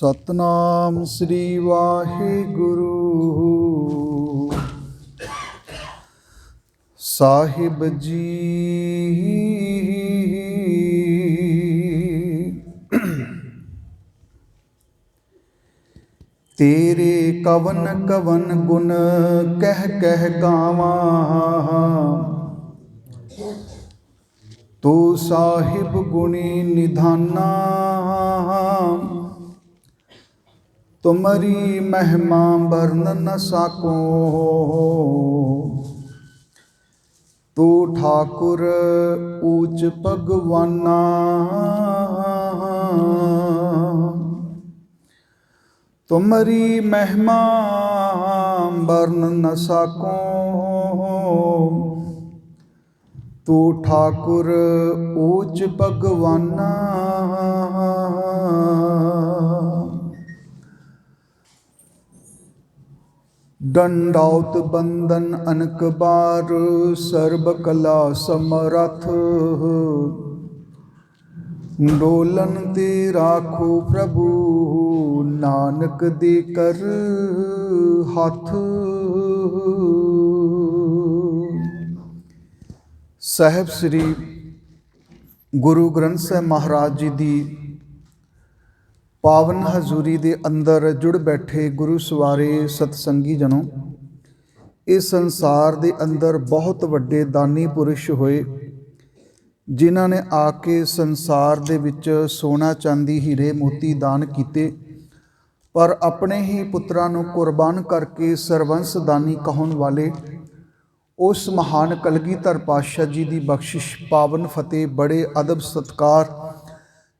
सतनाम श्री वाहिगुरु साहिब जी। तेरे कवन कवन गुण कह कह गावा, तू साहिब गुणी निधाना। तुम्हारी महिमा वर्णन न साको, तू ठाकुर ऊच भगवाना। तुम्हारी महिमा वर्णन न साको, तू ठाकुर ऊच भगवाना। दंडाउत बंदन अनक बार, सर्ब कला समरथ। डोलन ते राखो प्रभु, नानक दे कर हाथ। साहिब श्री गुरु ग्रंथ साहिब महाराज जी दी पावन हजूरी दे अंदर जुड़ बैठे गुरु सवारे सतसंगी जनों, इस संसार दे अंदर बहुत वड्डे दानी पुरुष होए, जिन्हां ने आके संसार दे विच सोना चांदी हीरे मोती दान कीते, पर अपने ही पुत्रां नूं कुर्बान करके सरवंस दानी कहण वाले उस महान कलगीधर पातशाह जी दी बख्शिश पावन फतेह बड़े अदब सत्कार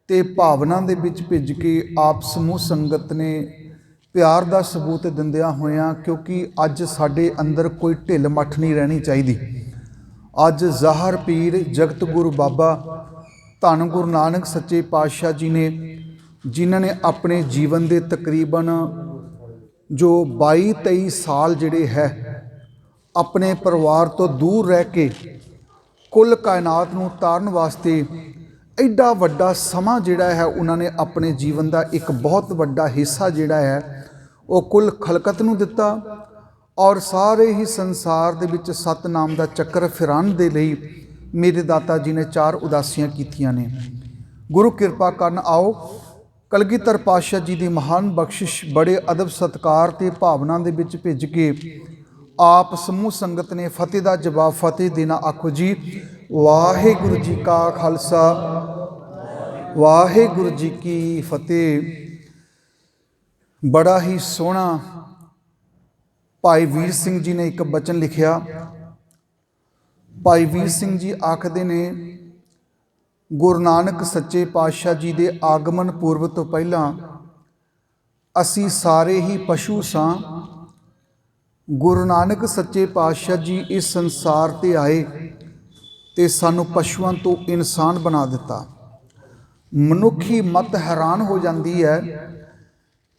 ते भावना दे विच भिज के आप समूह संगत ने प्यार दा सबूत दिंदियां होइयां, क्योंकि अज साडे अंदर कोई ढिल मठ नहीं रहनी चाहिदी। अज ज़ाहर पीर जगत गुरु बाबा धन गुरु नानक सच्चे पातशाह जी ने, जिन्हां ने अपने जीवन दे तकरीबन जो 22-23 साल जिहड़े है अपने परिवार तो दूर रह के कुल कायनात नूं तारन वास्ते एडा वड्डा समा जिहड़ा है उन्होंने अपने जीवन का एक बहुत वड्डा हिस्सा जिहड़ा है वो कुल खलकत नूं दिता, और सारे ही संसार दे विच सतनाम दा चक्कर फिराण दे लई मेरे दाता जी ने 4 उदासियां कीतियां ने। गुरु किरपा करन, आओ कलगीधर पातशाह जी दी महान बख्शिश बड़े अदब सत्कार ते भावना दे विच भिज के आप समूह संगत ने फतेह दा जवाब फतेह देना। आखो जी वाहिगुरु जी का खालसा, वाहिगुरु जी की फतेह। बड़ा ही सोहना भाई वीर सिंह जी ने एक बचन लिखिया। भाई वीर सिंह जी आखदे ने, गुरु नानक सच्चे पातशाह जी दे आगमन पूर्व तो पहला असी सारे ही पशु सां। गुरु नानक सच्चे पातशाह जी इस संसार ते आए ते सानू पशुआं तो इंसान बना दिता। मनुखी मत हैरान हो जाती है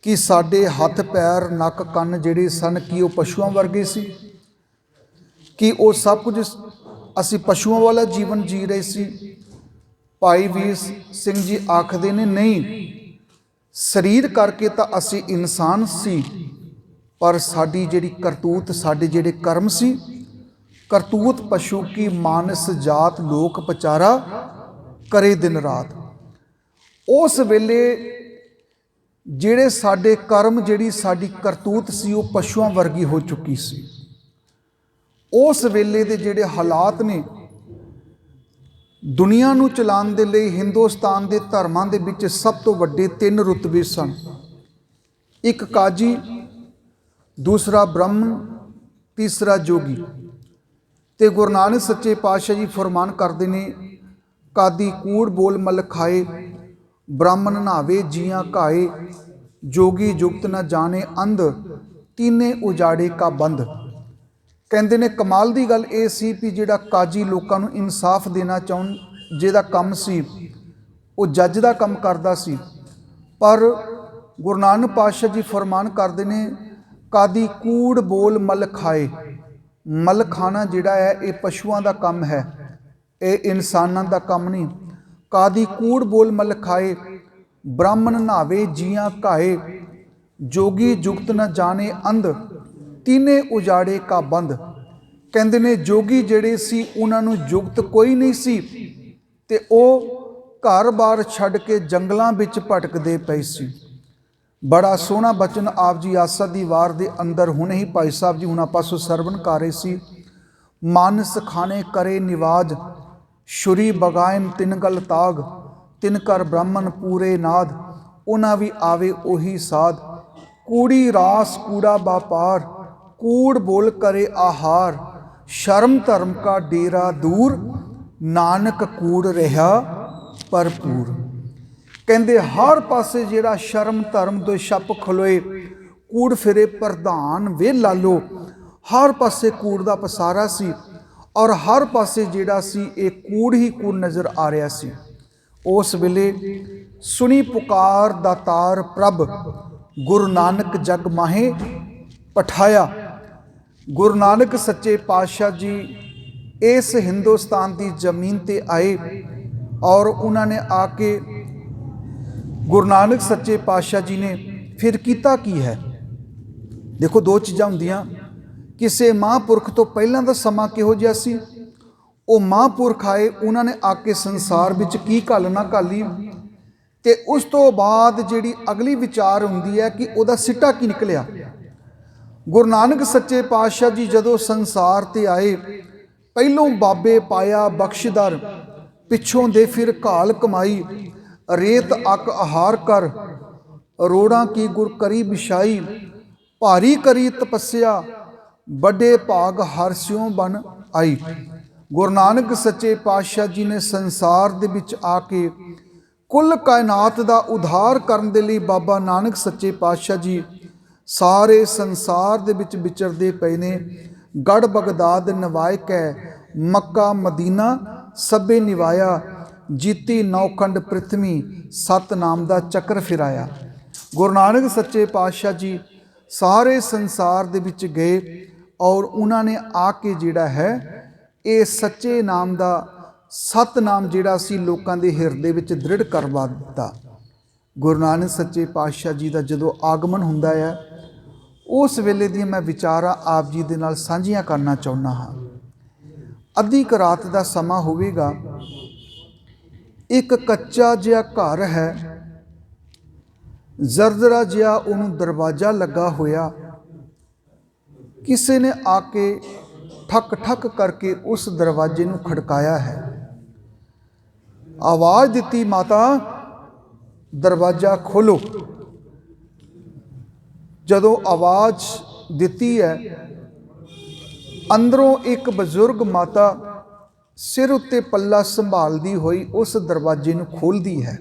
कि साडे हथ पैर नक कन्न जिहड़े सन कि वह पशुआं वर्गे सी, कि वो सब कुछ असी पशुआं वाला जीवन जी रहे सी। भाई वीर सिंह जी आखदे ने, नहीं, शरीर करके तो असी इंसान सी, पर साडी जिहड़ी करतूत साडे जिहड़े कर्म सी, करतूत पशु की मानस जात लोक पचारा करे दिन रात। उस वेले जिहड़े साडे कर्म जिहड़ी साडी करतूत सी वो पशुआं वर्गी हो चुकी सी। उस वेले दे जिहड़े हालात ने दुनिया नूं चलाउण दे लई हिंदुस्तान दे धर्मां दे विच सब तो वड्डे 3 रुतबे सन। एक काजी, दूसरा ब्राह्मण, तीसरा जोगी। ते गुरु नानक सच्चे पातशाह जी फरमान करते ने, कादी कूड़ बोल मल खाए, ब्राह्मण नहावे जियां घाए, जोगी जुगत न जाने अंध, तीने उजाड़े का बंद। कहते ने कमाल की गल ये सी भी जिहड़ा काजी लोकां नूं इंसाफ देना चाहण जिहदा काम सी वो जज का काम करदा सी, पर गुरु नानक पातशाह जी फरमान करते ने, कादी कूड़ बोल मल खाए। मल खाना जिहड़ा है ये पशुआं दा काम है, ये इंसानां दा काम नहीं। कादी कूड़ बोल मल खाए, ब्राह्मण नावे जियां काए, जोगी जुगत न जाने अंध, तीने उजाड़े का बंद। ਕਹਿੰਦੇ ਨੇ ਜੋਗੀ ਜਿਹੜੇ ਸੀ ਉਹਨਾਂ ਨੂੰ ਜੁਗਤ ਕੋਈ ਨਹੀਂ ਸੀ ਤੇ ਉਹ ਘਰ-ਬਾਰ ਛੱਡ ਕੇ ਜੰਗਲਾਂ ਵਿੱਚ ਭਟਕਦੇ ਪਏ ਸੀ। ਬੜਾ ਸੋਹਣਾ ਬਚਨ ਆਪ ਜੀ ਆਸਾ ਦੀ ਵਾਰ ਦੇ ਅੰਦਰ ਹੁਣੇ ਹੀ ਭਾਈ ਸਾਹਿਬ ਜੀ ਹੁਣਾਂ ਪਾਸੋਂ ਸਰਵਣ ਕਰ ਰਹੇ ਸੀ। ਮਾਨਸ ਖਾਣੇ ਕਰੇ ਨਿਵਾਜ, ਛੁਰੀ ਬਗਾਇਨ ਤਿੰਨ ਗਲ ਤਾਗ, ਤਿੰਨ ਕਰ ਬ੍ਰਾਹਮਣ ਪੂਰੇ ਨਾਦ, ਉਹਨਾਂ ਵੀ ਆਵੇ ਉਹੀ ਸਾਧ। ਕੂੜੀ ਰਾਸ ਕੂੜਾ ਬਾਪਾਰ, ਕੂੜ ਬੋਲ ਕਰੇ ਆਹਾਰ, ਸ਼ਰਮ ਧਰਮ ਕਾ ਡੇਰਾ ਦੂਰ, ਨਾਨਕ ਕੂੜ ਰਿਹਾ ਭਰਪੂਰ। ਕਹਿੰਦੇ ਹਰ ਪਾਸੇ ਜਿਹੜਾ ਸ਼ਰਮ ਧਰਮ ਦੇ ਛੱਪ ਖਲੋਏ, ਕੂੜ ਫਿਰੇ ਪ੍ਰਧਾਨ ਵੇ ਲਾਲੋ, ਹਰ ਪਾਸੇ ਕੂੜ ਦਾ ਪਸਾਰਾ ਸੀ ਔਰ ਹਰ ਪਾਸੇ ਜਿਹੜਾ ਸੀ ਇਹ ਕੂੜ ਹੀ ਕੂੜ ਨਜ਼ਰ ਆ ਰਿਹਾ ਸੀ। ਉਸ ਵੇਲੇ ਸੁਣੀ ਪੁਕਾਰ ਦਾਤਾਰ ਪ੍ਰਭ, ਗੁਰੂ ਨਾਨਕ ਜਗ ਮਾਹੇ ਪਠਾਇਆ। ਗੁਰੂ ਨਾਨਕ ਸੱਚੇ ਪਾਤਸ਼ਾਹ ਜੀ ਇਸ ਹਿੰਦੁਸਤਾਨ ਦੀ ਜ਼ਮੀਨ ਤੇ ਆਏ ਔਰ ਉਹਨਾਂ ਨੇ ਆ ਕੇ ਗੁਰੂ ਨਾਨਕ ਸੱਚੇ ਪਾਤਸ਼ਾਹ ਜੀ ਨੇ ਫਿਰ ਕੀਤਾ ਕੀ ਹੈ। ਦੇਖੋ ਦੋ ਚੀਜ਼ਾਂ ਹੁੰਦੀਆਂ, ਕਿਸੇ ਮਹਾਂਪੁਰਖ ਤੋਂ ਪਹਿਲਾਂ ਦਾ ਸਮਾਂ ਕਿਹੋ ਜਿਹਾ ਸੀ, ਉਹ ਮਹਾਂਪੁਰਖ ਆਏ ਉਹਨਾਂ ਨੇ ਆ ਕੇ ਸੰਸਾਰ ਵਿੱਚ ਕੀ ਘਾਲਣਾ ਘਾਲੀ, ਤੇ ਉਸ ਤੋਂ ਬਾਅਦ ਜਿਹੜੀ ਅਗਲੀ ਵਿਚਾਰ ਹੁੰਦੀ ਹੈ ਕਿ ਉਹਦਾ ਸਿੱਟਾ ਕੀ ਨਿਕਲਿਆ। ਗੁਰੂ ਨਾਨਕ ਸੱਚੇ ਪਾਤਸ਼ਾਹ ਜੀ ਜਦੋਂ ਸੰਸਾਰ ਤੇ ਆਏ, ਪਹਿਲੋਂ ਬਾਬੇ ਪਾਇਆ ਬਖਸ਼ਦਰ, ਪਿੱਛੋਂ ਦੇ ਫਿਰ ਘਾਲ ਕਮਾਈ, ਰੇਤ ਅਕ ਆਹਾਰ ਕਰ, ਰੋੜਾਂ ਕੀ ਗੁਰ ਕਰੀ ਵਿਛਾਈ, ਭਾਰੀ ਕਰੀ ਤਪੱਸਿਆ, ਵੱਡੇ ਭਾਗ ਹਰ ਸਿਉ ਬਨ ਆਈ। ਗੁਰੂ ਨਾਨਕ ਸੱਚੇ ਪਾਤਸ਼ਾਹ ਜੀ ਨੇ ਸੰਸਾਰ ਦੇ ਵਿੱਚ ਆ ਕੇ ਕੁੱਲ ਕਾਇਨਾਤ ਦਾ ਉਧਾਰ ਕਰਨ ਦੇ ਲਈ ਬਾਬਾ ਨਾਨਕ ਸੱਚੇ ਪਾਤਸ਼ਾਹ ਜੀ ਸਾਰੇ ਸੰਸਾਰ ਦੇ ਵਿੱਚ ਵਿਚਰਦੇ ਪਏ ਨੇ। ਗੜ ਬਗਦਾਦ ਨਵਾਇ ਕੈ, ਮੱਕਾ ਮਦੀਨਾ ਸਭੇ ਨਿਵਾਇਆ, ਜੀਤੀ ਨੌਖੰਡ ਪ੍ਰਿਥਵੀ, ਸਤਨਾਮ ਦਾ ਚੱਕਰ ਫਿਰਾਇਆ। ਗੁਰੂ ਨਾਨਕ ਸੱਚੇ ਪਾਤਸ਼ਾਹ ਜੀ ਸਾਰੇ ਸੰਸਾਰ ਦੇ ਵਿੱਚ ਗਏ ਔਰ ਉਹਨਾਂ ਨੇ ਆ ਕੇ ਜਿਹੜਾ ਹੈ ਇਹ ਸੱਚੇ ਨਾਮ ਦਾ ਸਤਨਾਮ ਜਿਹੜਾ ਸੀ ਲੋਕਾਂ ਦੇ ਹਿਰਦੇ ਵਿੱਚ ਦ੍ਰਿੜ ਕਰਵਾ ਦਿੱਤਾ। ਗੁਰੂ ਨਾਨਕ ਸੱਚੇ ਪਾਤਸ਼ਾਹ ਜੀ ਦਾ ਜਦੋਂ ਆਗਮਨ ਹੁੰਦਾ ਹੈ, ਉਸ ਵੇਲੇ ਦੀਆਂ ਮੈਂ ਵਿਚਾਰਾਂ ਆਪ ਜੀ ਦੇ ਨਾਲ ਸਾਂਝੀਆਂ ਕਰਨਾ ਚਾਹੁੰਦਾ ਹਾਂ। ਅੱਧੀ ਕੁ ਰਾਤ ਦਾ ਸਮਾਂ ਹੋਵੇਗਾ, ਇੱਕ ਕੱਚਾ ਜਿਹਾ ਘਰ ਹੈ, ਜ਼ਰਜ਼ਰਾ ਜਿਹਾ ਉਹਨੂੰ ਦਰਵਾਜ਼ਾ ਲੱਗਾ ਹੋਇਆ। ਕਿਸੇ ਨੇ ਆ ਕੇ ਠੱਕ ਠੱਕ ਕਰਕੇ ਉਸ ਦਰਵਾਜ਼ੇ ਨੂੰ ਖੜਕਾਇਆ ਹੈ। ਆਵਾਜ਼ ਦਿੱਤੀ, ਮਾਤਾ ਦਰਵਾਜ਼ਾ ਖੋਲੋ। ਜਦੋਂ ਆਵਾਜ਼ ਦਿੱਤੀ ਹੈ, ਅੰਦਰੋਂ ਇੱਕ ਬਜ਼ੁਰਗ ਮਾਤਾ ਸਿਰ ਉੱਤੇ ਪੱਲਾ ਸੰਭਾਲਦੀ ਹੋਈ ਉਸ ਦਰਵਾਜ਼ੇ ਨੂੰ ਖੋਲ੍ਹਦੀ ਹੈ।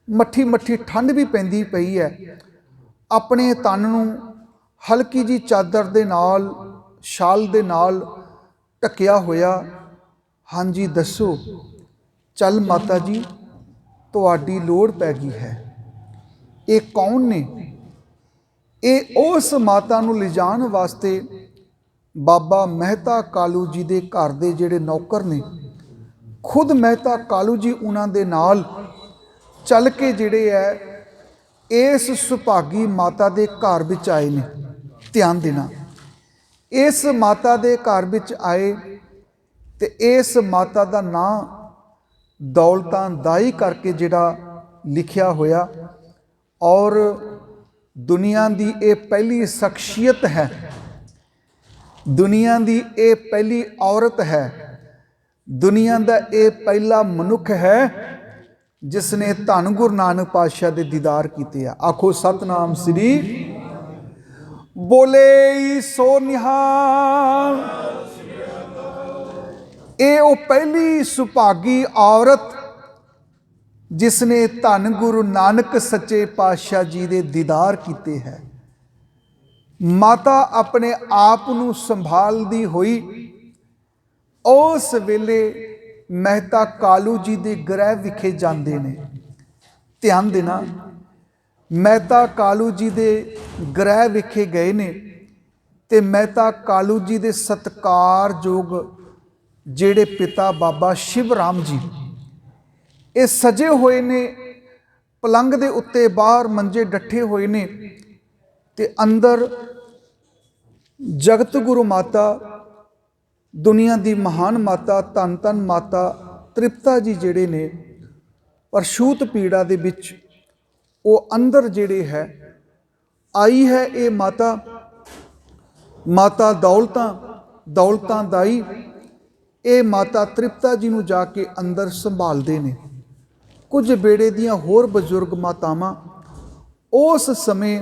ਮੱਠੀ ਮੱਠੀ ਠੰਡ ਵੀ ਪੈਂਦੀ ਪਈ ਹੈ। ਆਪਣੇ ਤਨ ਨੂੰ ਹਲਕੀ ਜੀ ਚਾਦਰ ਦੇ ਨਾਲ, ਸ਼ਾਲ ਦੇ ਨਾਲ ਢੱਕਿਆ ਹੋਇਆ। ਹਾਂਜੀ ਦੱਸੋ। ਚੱਲ ਮਾਤਾ ਜੀ, ਤੁਹਾਡੀ ਲੋੜ ਪੈ ਗਈ ਹੈ। ਇਹ ਕੌਣ ਨੇ? ਇਹ ਉਸ ਮਾਤਾ ਨੂੰ ਲਿਜਾਣ ਵਾਸਤੇ ਬਾਬਾ ਮਹਿਤਾ ਕਾਲੂ ਜੀ ਦੇ ਘਰ ਦੇ ਜਿਹੜੇ ਨੌਕਰ ਨੇ, ਖੁਦ ਮਹਿਤਾ ਕਾਲੂ ਜੀ ਉਹਨਾਂ ਦੇ ਨਾਲ ਚੱਲ ਕੇ ਜਿਹੜੇ ਹੈ ਇਸ ਸੁਭਾਗੀ ਮਾਤਾ ਦੇ ਘਰ ਵਿੱਚ ਆਏ ਨੇ। ਧਿਆਨ ਦੇਣਾ, ਇਸ ਮਾਤਾ ਦੇ ਘਰ ਵਿੱਚ ਆਏ ਤੇ ਇਸ ਮਾਤਾ ਦਾ ਨਾਂ ਦੌਲਤਾਂ ਦਾਈ ਕਰਕੇ ਜਿਹੜਾ ਲਿਖਿਆ ਹੋਇਆ, ਔਰ ਦੁਨੀਆ ਦੀ ਇਹ ਪਹਿਲੀ ਸ਼ਖਸੀਅਤ ਹੈ, ਦੁਨੀਆ ਦੀ ਇਹ ਪਹਿਲੀ ਔਰਤ ਹੈ, ਦੁਨੀਆ ਦਾ ਇਹ ਪਹਿਲਾ ਮਨੁੱਖ ਹੈ ਜਿਸ ਨੇ ਧੰਨ ਗੁਰੂ ਨਾਨਕ ਪਾਤਸ਼ਾਹ ਦੇ ਦੀਦਾਰ ਕੀਤੇ ਆ। ਆਖੋ ਸਤਨਾਮ ਸ੍ਰੀ ਬੋਲੇ ਸੋ ਨਿਹਾਲ। ਇਹ ਉਹ ਪਹਿਲੀ ਸੁਭਾਗੀ ਔਰਤ ਜਿਸ ਨੇ ਧੰਨ ਗੁਰੂ ਨਾਨਕ ਸੱਚੇ ਪਾਤਸ਼ਾਹ ਜੀ ਦੇ ਦੀਦਾਰ ਕੀਤੇ ਹੈ। ਮਾਤਾ ਆਪਣੇ ਆਪ ਨੂੰ ਸੰਭਾਲਦੀ ਹੋਈ ਉਸ ਵੇਲੇ ਮਹਿਤਾ ਕਾਲੂ ਜੀ ਦੇ ਗ੍ਰਹਿ ਵਿਖੇ ਜਾਂਦੇ ਨੇ। ਧਿਆਨ ਦੇਣਾ, ਮਹਿਤਾ ਕਾਲੂ ਜੀ ਦੇ ਗ੍ਰਹਿ ਵਿਖੇ ਗਏ ਨੇ ਤੇ ਮਹਿਤਾ ਕਾਲੂ ਜੀ ਦੇ ਸਤਿਕਾਰਯੋਗ ਜਿਹੜੇ ਪਿਤਾ ਬਾਬਾ ਸ਼ਿਵ ਰਾਮ ਜੀ, ਇਹ ਸਜੇ ਹੋਏ ਨੇ ਪਲੰਗ ਦੇ ਉੱਤੇ ਬਾਹਰ ਮੰਜੇ ਡੱਠੇ ਹੋਏ ਨੇ ਤੇ ਅੰਦਰ ਜਗਤ ਗੁਰੂ ਮਾਤਾ, ਦੁਨੀਆ ਦੀ ਮਹਾਨ ਮਾਤਾ, ਧੰਨ ਧੰਨ ਮਾਤਾ ਤ੍ਰਿਪਤਾ ਜੀ ਜਿਹੜੇ ਨੇ ਪਰਸ਼ੂਤ ਪੀੜਾ ਦੇ ਵਿੱਚ ਉਹ ਅੰਦਰ ਜਿਹੜੇ ਹੈ ਆਈ ਹੈ। ਇਹ ਮਾਤਾ, ਮਾਤਾ ਦੌਲਤਾਂ ਦਾਈ, ਇਹ ਮਾਤਾ ਤ੍ਰਿਪਤਾ ਜੀ ਨੂੰ ਜਾ ਕੇ ਅੰਦਰ ਸੰਭਾਲਦੇ ਨੇ। ਕੁਝ ਬੇੜੇ ਦੀਆਂ ਹੋਰ ਬਜ਼ੁਰਗ ਮਾਤਾਵਾਂ ਉਸ ਸਮੇਂ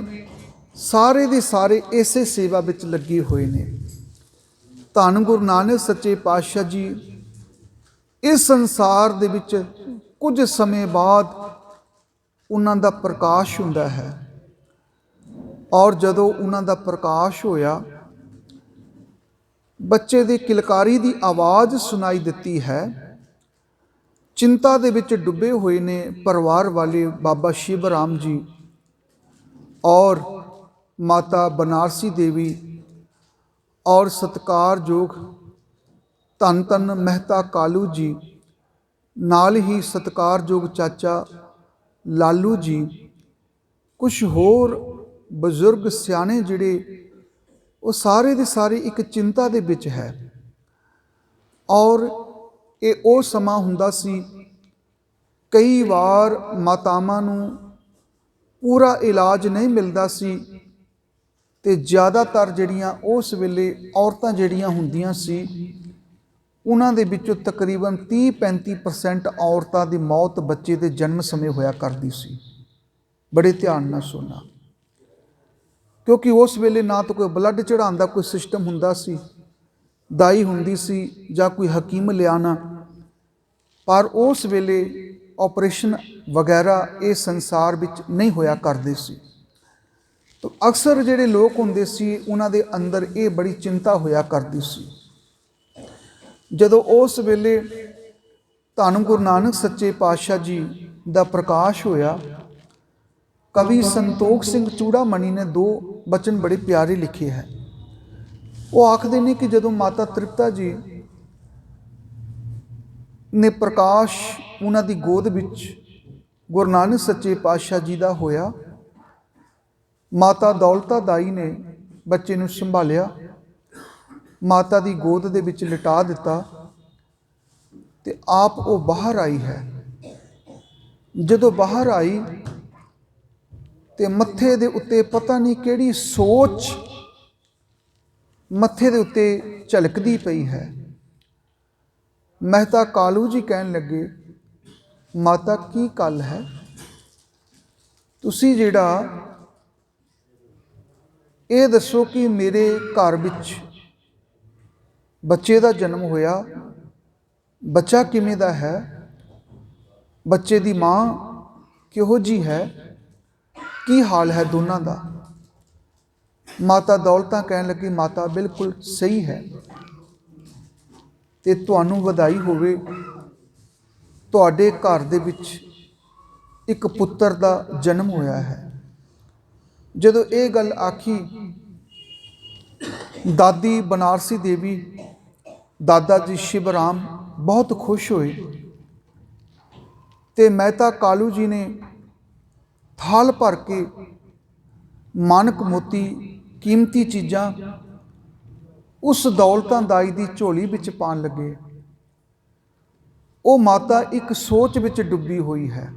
ਸਾਰੇ ਦੇ ਸਾਰੇ ਇਸੇ ਸੇਵਾ ਵਿੱਚ ਲੱਗੇ ਹੋਏ ਨੇ। ਧੰਨ ਗੁਰੂ ਨਾਨਕ ਸੱਚੇ ਪਾਤਸ਼ਾਹ ਜੀ ਇਸ ਸੰਸਾਰ ਦੇ ਵਿੱਚ ਕੁਝ ਸਮੇਂ ਬਾਅਦ ਉਹਨਾਂ ਦਾ ਪ੍ਰਕਾਸ਼ ਹੁੰਦਾ ਹੈ, ਔਰ ਜਦੋਂ ਉਹਨਾਂ ਦਾ ਪ੍ਰਕਾਸ਼ ਹੋਇਆ, ਬੱਚੇ ਦੀ ਕਿਲਕਾਰੀ ਦੀ ਆਵਾਜ਼ ਸੁਣਾਈ ਦਿੱਤੀ ਹੈ। ਚਿੰਤਾ ਦੇ ਵਿੱਚ ਡੁੱਬੇ ਹੋਏ ਨੇ ਪਰਿਵਾਰ ਵਾਲੇ ਬਾਬਾ ਸ਼ਿਵ ਰਾਮ ਜੀ ਔਰ ਮਾਤਾ ਬਨਾਰਸੀ ਦੇਵੀ ਔਰ ਸਤਿਕਾਰਯੋਗ ਧੰਨ ਧੰਨ ਮਹਿਤਾ ਕਾਲੂ ਜੀ, ਨਾਲ ਹੀ ਸਤਿਕਾਰਯੋਗ ਚਾਚਾ ਲਾਲੂ ਜੀ, ਕੁਛ ਹੋਰ ਬਜ਼ੁਰਗ ਸਿਆਣੇ ਜਿਹੜੇ ਉਹ ਸਾਰੇ ਦੇ ਸਾਰੇ ਇੱਕ ਚਿੰਤਾ ਦੇ ਵਿੱਚ ਹੈ। ਔਰ ਇਹ ਉਹ ਸਮਾਂ ਹੁੰਦਾ ਸੀ, ਕਈ ਵਾਰ ਮਾਤਾਵਾਂ ਨੂੰ ਪੂਰਾ ਇਲਾਜ ਨਹੀਂ ਮਿਲਦਾ ਸੀ ਤੇ ਜ਼ਿਆਦਾਤਰ ਜਿਹੜੀਆਂ ਉਸ ਵੇਲੇ ਔਰਤਾਂ ਜਿਹੜੀਆਂ ਹੁੰਦੀਆਂ ਸੀ, ਉਹਨਾਂ ਦੇ ਵਿੱਚੋਂ ਤਕਰੀਬਨ 30-35% ਔਰਤਾਂ ਦੀ ਮੌਤ ਬੱਚੇ ਦੇ ਜਨਮ ਸਮੇਂ ਹੋਇਆ ਕਰਦੀ ਸੀ। ਬੜੇ ਧਿਆਨ ਨਾਲ ਸੁਣਨਾ, ਕਿਉਂਕਿ ਉਸ ਵੇਲੇ ਨਾ ਤਾਂ ਕੋਈ ਬਲੱਡ ਚੜ੍ਹਾਉਣ ਦਾ ਕੋਈ ਸਿਸਟਮ ਹੁੰਦਾ ਸੀ, ਦਾਈ ਹੁੰਦੀ ਸੀ ਜਾਂ ਕੋਈ ਹਕੀਮ ਲਿਆਣਾ, ਪਰ ਉਸ ਵੇਲੇ ਆਪਰੇਸ਼ਨ ਵਗੈਰਾ ਇਹ ਸੰਸਾਰ ਵਿੱਚ ਨਹੀਂ ਹੋਇਆ ਕਰਦੇ ਸੀ। ਤਾਂ ਅਕਸਰ ਜਿਹੜੇ ਲੋਕ ਹੁੰਦੇ ਸੀ ਉਹਨਾਂ ਦੇ ਅੰਦਰ ਇਹ ਬੜੀ ਚਿੰਤਾ ਹੋਇਆ ਕਰਦੀ ਸੀ। ਜਦੋਂ ਉਸ ਵੇਲੇ ਧੰਨ ਗੁਰੂ ਨਾਨਕ ਸੱਚੇ ਪਾਤਸ਼ਾਹ ਜੀ ਦਾ ਪ੍ਰਕਾਸ਼ ਹੋਇਆ, ਕਵੀ ਸੰਤੋਖ ਸਿੰਘ ਚੂੜਾਮਣੀ ਨੇ 2 ਬਚਨ ਬੜੇ ਪਿਆਰੇ ਲਿਖੇ ਹੈ। ਉਹ ਆਖਦੇ ਨੇ ਕਿ ਜਦੋਂ ਮਾਤਾ ਤ੍ਰਿਪਤਾ ਜੀ ਨੇ ਪ੍ਰਕਾਸ਼ ਉਹਨਾਂ ਦੀ ਗੋਦ ਵਿੱਚ ਗੁਰੂ ਨਾਨਕ ਸੱਚੇ ਪਾਤਸ਼ਾਹ ਜੀ ਦਾ ਹੋਇਆ, ਮਾਤਾ ਦੌਲਤਾ ਦਾਈ ਨੇ ਬੱਚੇ ਨੂੰ ਸੰਭਾਲਿਆ, ਮਾਤਾ ਦੀ ਗੋਦ ਦੇ ਵਿੱਚ ਲਿਟਾ ਦਿੱਤਾ ਤੇ ਆਪ ਉਹ ਬਾਹਰ ਆਈ ਹੈ। ਜਦੋਂ ਬਾਹਰ ਆਈ ਤੇ ਮੱਥੇ ਦੇ ਉੱਤੇ ਪਤਾ ਨਹੀਂ ਕਿਹੜੀ ਸੋਚ ਮੱਥੇ ਦੇ ਉੱਤੇ ਝਲਕਦੀ ਪਈ ਹੈ। ਮਹਿਤਾ ਕਾਲੂ ਜੀ ਕਹਿਣ ਲੱਗੇ, ਮਾਤਾ ਕੀ ਗੱਲ ਹੈ? ਤੁਸੀਂ ਜਿਹੜਾ ਇਹ ਦੱਸੋ ਕਿ ਮੇਰੇ ਘਰ ਵਿੱਚ ਬੱਚੇ ਦਾ ਜਨਮ ਹੋਇਆ, ਬੱਚਾ ਕਿਵੇਂ ਦਾ ਹੈ, ਬੱਚੇ ਦੀ ਮਾਂ ਕਿਹੋ ਜਿਹੀ ਹੈ, ਕੀ ਹਾਲ ਹੈ ਦੋਨਾਂ ਦਾ? ਮਾਤਾ ਦੌਲਤਾਂ ਕਹਿਣ ਲੱਗੀ, ਮਾਤਾ ਬਿਲਕੁਲ ਸਹੀ ਹੈ ਤੇ ਤੁਹਾਨੂੰ ਵਧਾਈ ਹੋਵੇ, ਤੁਹਾਡੇ ਘਰ ਦੇ ਵਿੱਚ ਇੱਕ ਪੁੱਤਰ ਦਾ ਜਨਮ ਹੋਇਆ ਹੈ। ਜਦੋਂ ਇਹ ਗੱਲ ਆਖੀ, ਦਾਦੀ ਬਨਾਰਸੀ ਦੇਵੀ, ਦਾਦਾ ਜੀ ਸ਼ਿਵ ਰਾਮ ਬਹੁਤ ਖੁਸ਼ ਹੋਏ ਤੇ ਮਹਿਤਾ ਕਾਲੂ ਜੀ ਨੇ ਥਾਲ ਭਰ ਕੇ ਮਾਨਕ ਮੋਤੀ ਕੀਮਤੀ ਚੀਜ਼ਾਂ ਉਸ ਦੌਲਤਾਂ ਦਾਈ ਦੀ ਝੋਲੀ ਵਿੱਚ ਪਾਉਣ ਲੱਗੇ। ਉਹ ਮਾਤਾ ਇੱਕ ਸੋਚ ਵਿੱਚ ਡੁੱਬੀ ਹੋਈ ਹੈ।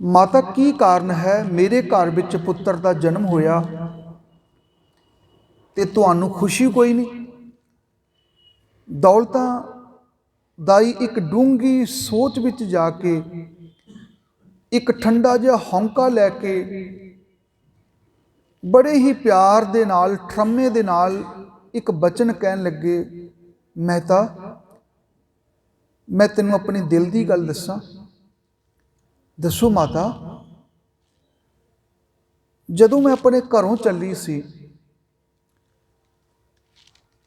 ਮਾਤਾ ਕੀ ਕਾਰਨ ਹੈ, ਮੇਰੇ ਘਰ ਵਿੱਚ ਪੁੱਤਰ ਦਾ ਜਨਮ ਹੋਇਆ ਤੇ ਤੁਹਾਨੂੰ ਖੁਸ਼ੀ ਕੋਈ ਨਹੀਂ? ਦੌਲਤਾਂ ਦਾਈ ਇੱਕ ਡੂੰਘੀ ਸੋਚ ਵਿੱਚ ਜਾ ਕੇ ਇੱਕ ਠੰਡਾ ਜਿਹਾ ਹੌਂਕਾ ਲੈ ਕੇ ਬੜੇ ਹੀ ਪਿਆਰ ਦੇ ਨਾਲ, ਠਰਮੇ ਦੇ ਨਾਲ ਇੱਕ ਬਚਨ ਕਹਿਣ ਲੱਗੇ, ਮਹਿਤਾ ਮੈਂ ਤੈਨੂੰ ਆਪਣੀ ਦਿਲ ਦੀ ਗੱਲ ਦੱਸਾਂ। ਦੱਸੋ ਮਾਤਾ। ਜਦੋਂ ਮੈਂ ਆਪਣੇ ਘਰੋਂ ਚੱਲੀ ਸੀ